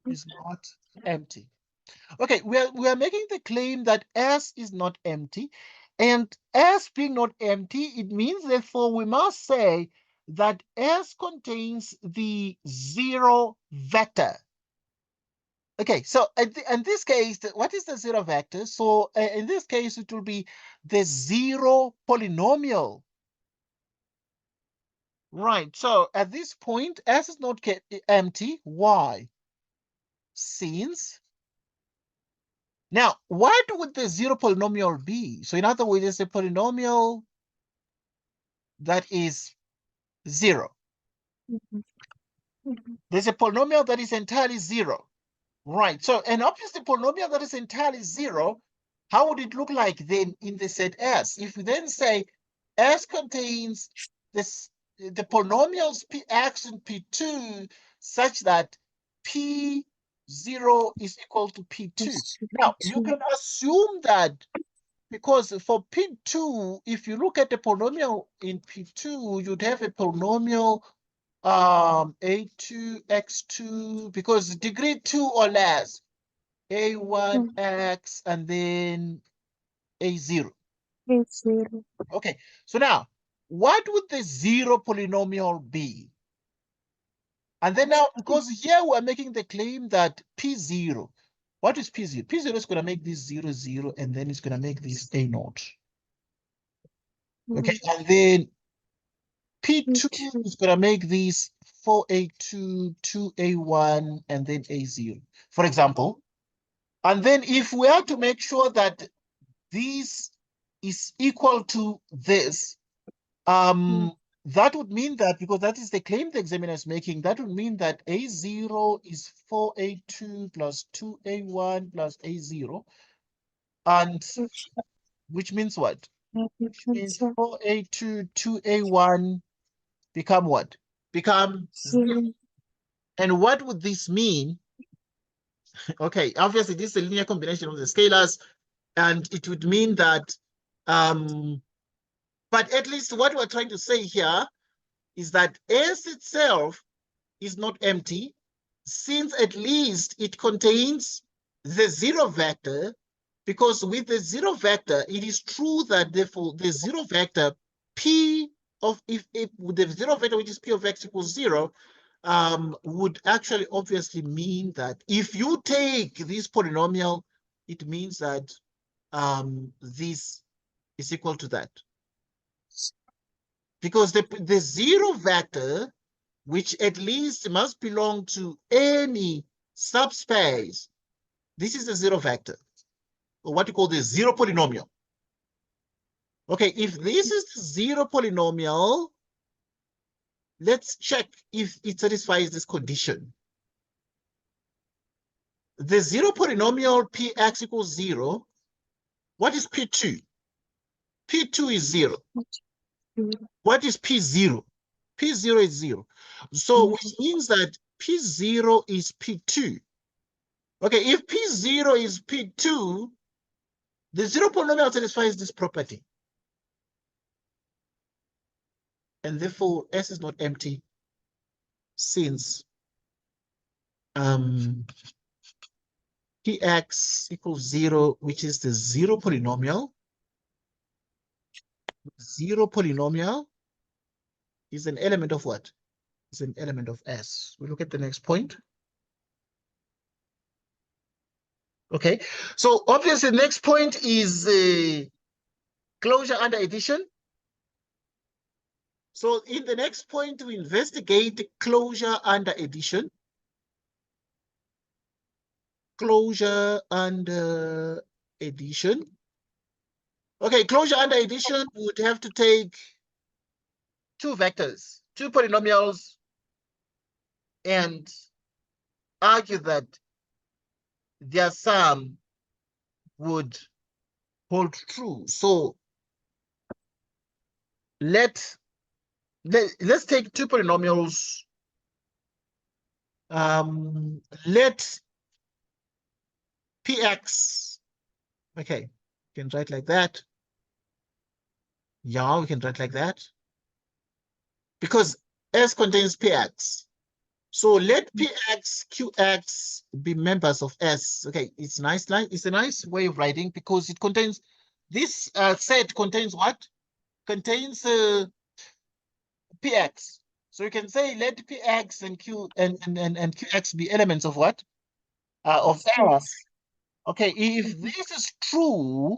Is not empty. Okay, we are making the claim that S is not empty, and S being not empty, it means therefore we must say that S contains the 0 vector. Okay, so in this case, what is the 0 vector? So in this case, it will be the 0 polynomial. Right, so at this point, S is not empty. Why? Since now, what would the 0 polynomial be? So in other words, it's a polynomial that is 0. There's a polynomial that is entirely 0. Right, so an obviously polynomial that is entirely 0, how would it look like then in the set S? If we then say S contains the polynomials Px and P2 such that P0 is equal to P2. Now, you can assume that because for P2, if you look at the polynomial in P2, you'd have a polynomial A2, X2, because degree 2 or less, A1X, and then A0. A0. Okay, so now what would the zero polynomial be? And then now, because here we're making the claim that P0, what is P0? P0 is going to make this 0, 0, and then it's going to make this A naught. Okay, and then P2 is going to make this 4A2, 2A1, and then A0, for example. And then if we are to make sure that this is equal to this, that would mean that, because that is the claim the examiner is making, that would mean that A0 is 4A2 plus 2A1 plus A0. And which means what? Which means 4A2, 2A1 become what? Become 0. And what would this mean? Okay, obviously this is a linear combination of the scalars, and it would mean that, but at least what we're trying to say here is that S itself is not empty, since at least it contains the zero vector, because with the zero vector, it is true that therefore the zero vector P of, if the zero vector, which is P of X equals 0, would actually obviously mean that if you take this polynomial, it means that this is equal to that. Because the zero vector, which at least must belong to any subspace, this is the zero vector, or what you call the zero polynomial. Okay, if this is the zero polynomial, let's check if it satisfies this condition. The zero polynomial Px equals 0, what is P2? P2 is 0. What is P0? P0 is 0. So which means that P0 is P2. Okay, if P0 is P2, the zero polynomial satisfies this property. And therefore, S is not empty, since Px equals 0, which is the zero polynomial. Zero polynomial is an element of what? It's an element of S. We look at the next point. Okay, so obviously the next point is closure under addition. So in the next point, we investigate closure under addition. Closure under addition. Okay, closure under addition would have to take two vectors, two polynomials, and argue that their sum would hold true. So let's take two polynomials. Let Px, okay, we can write like that. Yeah, we can write like that. Because S contains Px. So let Px, Qx be members of S. Okay, it's nice. It's a nice way of writing, because it contains, this set contains what? Contains Px. So you can say let Px and Q and Qx be elements of what? Of S. Okay, if this is true,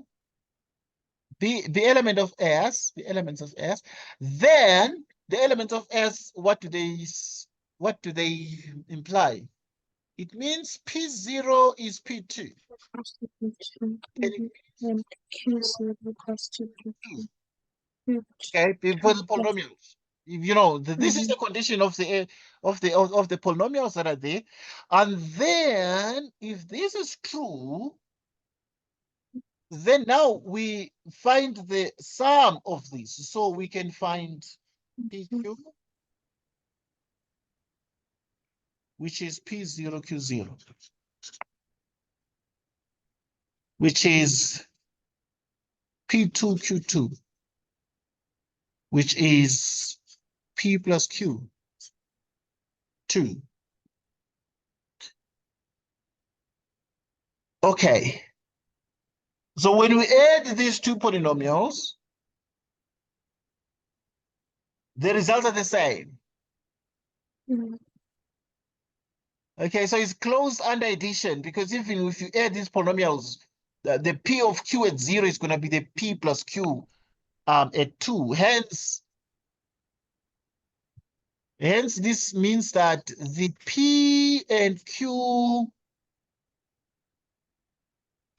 be element of S, the elements of S, then the elements of S, what do they imply? It means P0 is P2. Okay, for the polynomials. You know, this is the condition of the polynomials that are there. And then if this is true, then now we find the sum of these. So we can find PQ, which is P0, Q0, which is P2, Q2, which is P plus Q, 2. Okay. So when we add these two polynomials, the results are the same. Mm. Okay, so it's closed under addition because even if you add these polynomials, the P of Q at 0 is going to be the P plus Q at 2. Hence, this means that the P and Q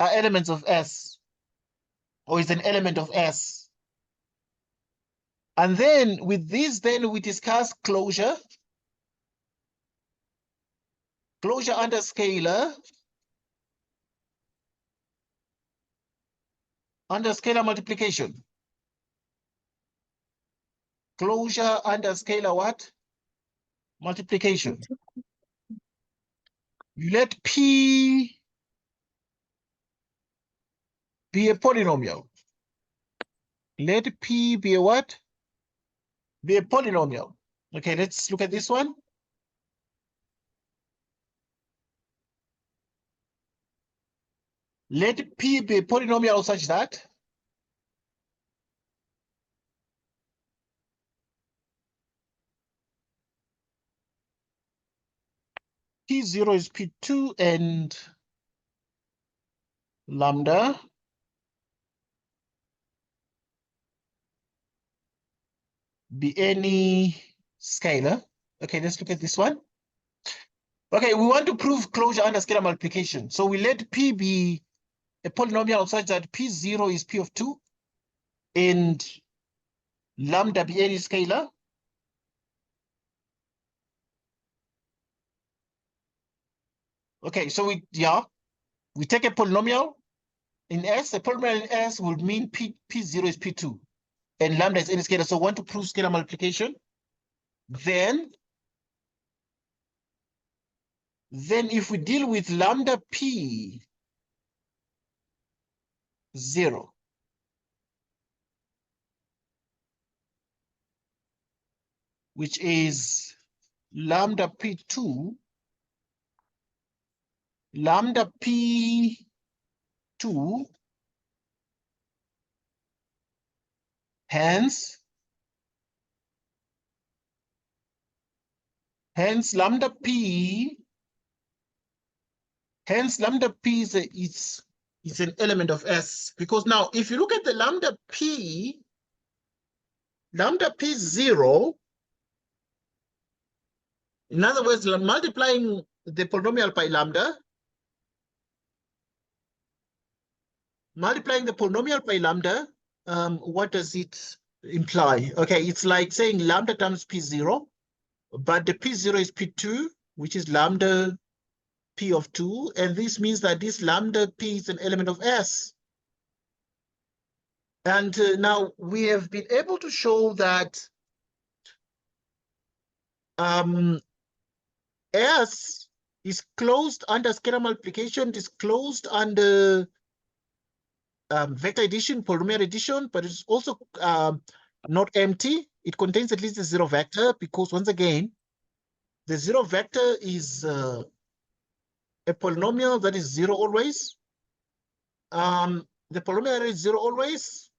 are elements of S, or is an element of S. And then with this, then we discuss closure. Closure under scalar. Under scalar multiplication. Closure under scalar what? Multiplication. You let P be a polynomial. Let P be a what? Be a polynomial. Okay, let's look at this one. Let P be a polynomial such that P0 is P2 and lambda be any scalar. Okay, let's look at this one. Okay, we want to prove closure under scalar multiplication. So we let P be a polynomial such that P0 is P of 2 and lambda be any scalar. Okay, so we take a polynomial in S. A polynomial in S would mean P0 is P2 and lambda is any scalar. So we want to prove scalar multiplication. Then if we deal with lambda P 0, which is lambda P2, lambda P2, hence lambda P is an element of S, because now if you look at the lambda P 0, in other words, multiplying the polynomial by lambda, what does it imply? Okay, it's like saying lambda times P0, but the P0 is P2, which is lambda P of 2, and this means that this lambda P is an element of S. And now we have been able to show that S is closed under scalar multiplication, it is closed under vector addition, polynomial addition, but it's also not empty. It contains at least a zero vector because, once again, the zero vector is a polynomial that is zero always. The polynomial is zero always.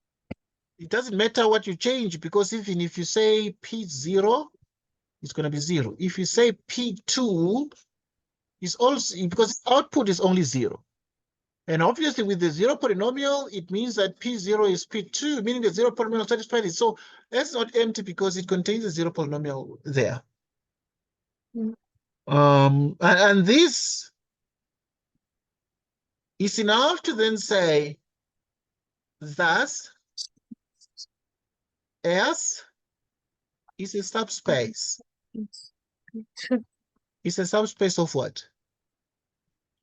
It doesn't matter what you change, because even if you say P0, it's going to be 0. If you say P2, is also, because output is only 0. And obviously with the zero polynomial, it means that P0 is P2, meaning the zero polynomial satisfies it. So that's not empty because it contains a zero polynomial there. Mm. And this is enough to then say, thus, S is a subspace. It's a subspace of what?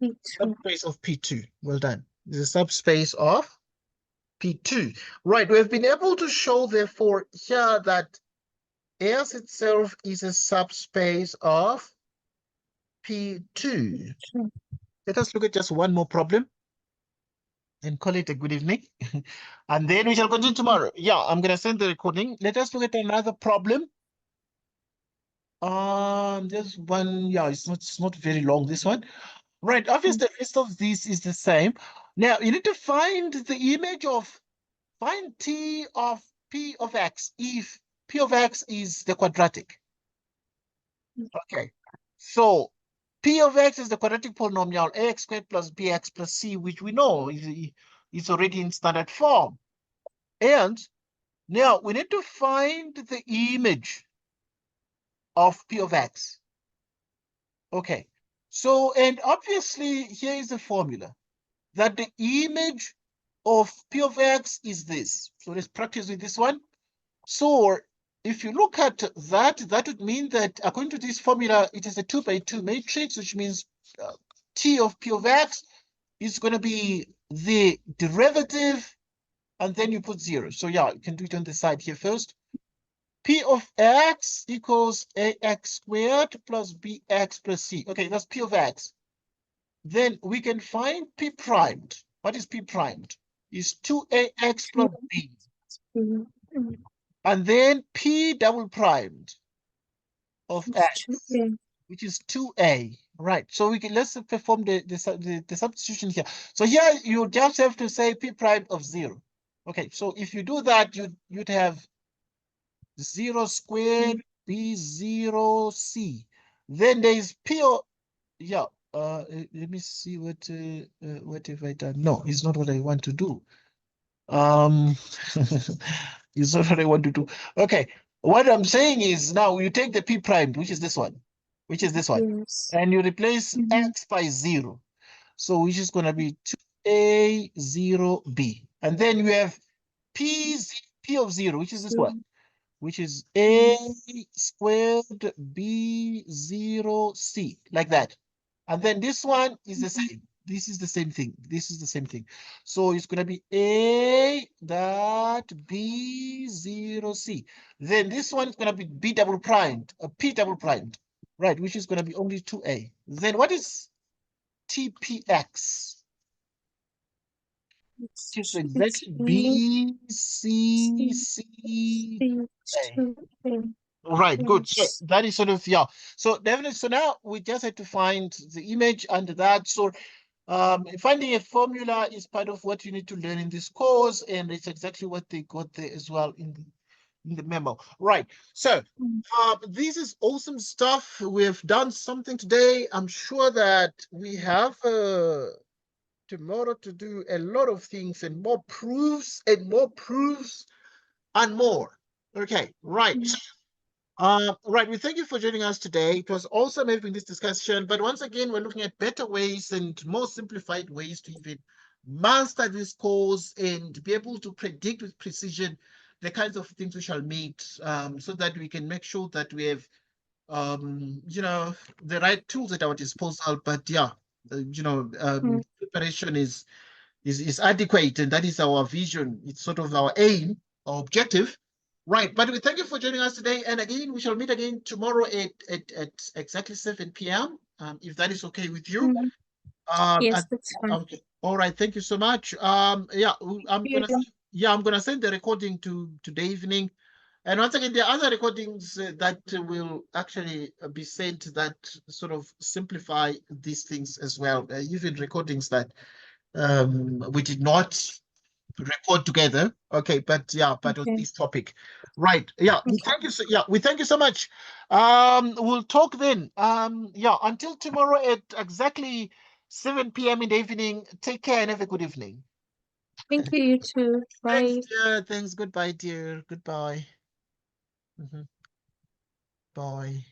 P2. Subspace of P2. Well done. It's a subspace of P2. Right, we've been able to show, therefore, here that S itself is a subspace of P2. Let us look at just one more problem and call it a good evening. And then we shall continue tomorrow. Yeah, I'm going to send the recording. Let us look at another problem. Just one. Yeah, it's not very long, this one. Right, obviously the rest of this is the same. Now you need to find the image of, find T of P of X if P of x is the quadratic. Okay, so P of x is the quadratic polynomial ax squared plus bx plus c, which we know is already in standard form. And now we need to find the image of P of x. Okay, so, and obviously here is the formula that the image of P of x is this. So let's practice with this one. So if you look at that, that would mean that according to this formula, it is a 2 by 2 matrix, which means T of P of x is going to be the derivative, and then you put 0. So yeah, you can do it on the side here first. P of x equals ax squared plus bx plus c. Okay, that's P of x. Then we can find P primed. What is P primed? Is 2ax plus b. And then P double primed of x, which is 2a. Right. So we can, let's perform the substitution here. So here you just have to say P prime of 0. Okay, so if you do that, you'd have 0 squared b0 c. Then there is P of, yeah, let me see what have I done. No, it's not what I want to do. It's not what I want to do. Okay, what I'm saying is now you take the P primed, which is this one, and you replace x by 0. So which is going to be 2a 0b. And then you have P of 0, which is this one, which is a squared b0 c, like that. And then this one is the same. This is the same thing. This is the same thing. So it's going to be a dot b0 c. Then this one is going to be b double primed, p double primed, right? Which is going to be only 2a. Then what is tpx? Which is exactly b c c a. Right, good. So that is sort of, yeah. So definitely, so now we just had to find the image under that. So finding a formula is part of what you need to learn in this course, and it's exactly what they got there as well in the memo. Right. So this is awesome stuff. We've done something today. I'm sure that we have tomorrow to do a lot of things and more proofs and more proofs and more. Okay, right. Right, we thank you for joining us today. It was awesome having this discussion, but once again, we're looking at better ways and more simplified ways to even master this course and be able to predict with precision the kinds of things we shall meet, so that we can make sure that we have, the right tools at our disposal. But yeah, preparation is adequate, and that is our vision. It's sort of our aim, our objective. Right, but we thank you for joining us today. And again, we shall meet again tomorrow at exactly 7 p.m. If that is okay with you. Yes, that's fine. Okay. All right, thank you so much. Yeah, I'm gonna send the recording today evening. And once again, there are other recordings that will actually be sent that sort of simplify these things as well. Even recordings that we did not record together. Okay, but yeah, but on this topic. Right. Yeah. We thank you we thank you so much. We'll talk then. Yeah, until tomorrow at exactly 7 p.m. in the evening. Take care and have a good evening. Thank you, you too. Bye. Thanks, dear. Thanks. Goodbye, dear. Goodbye. Bye.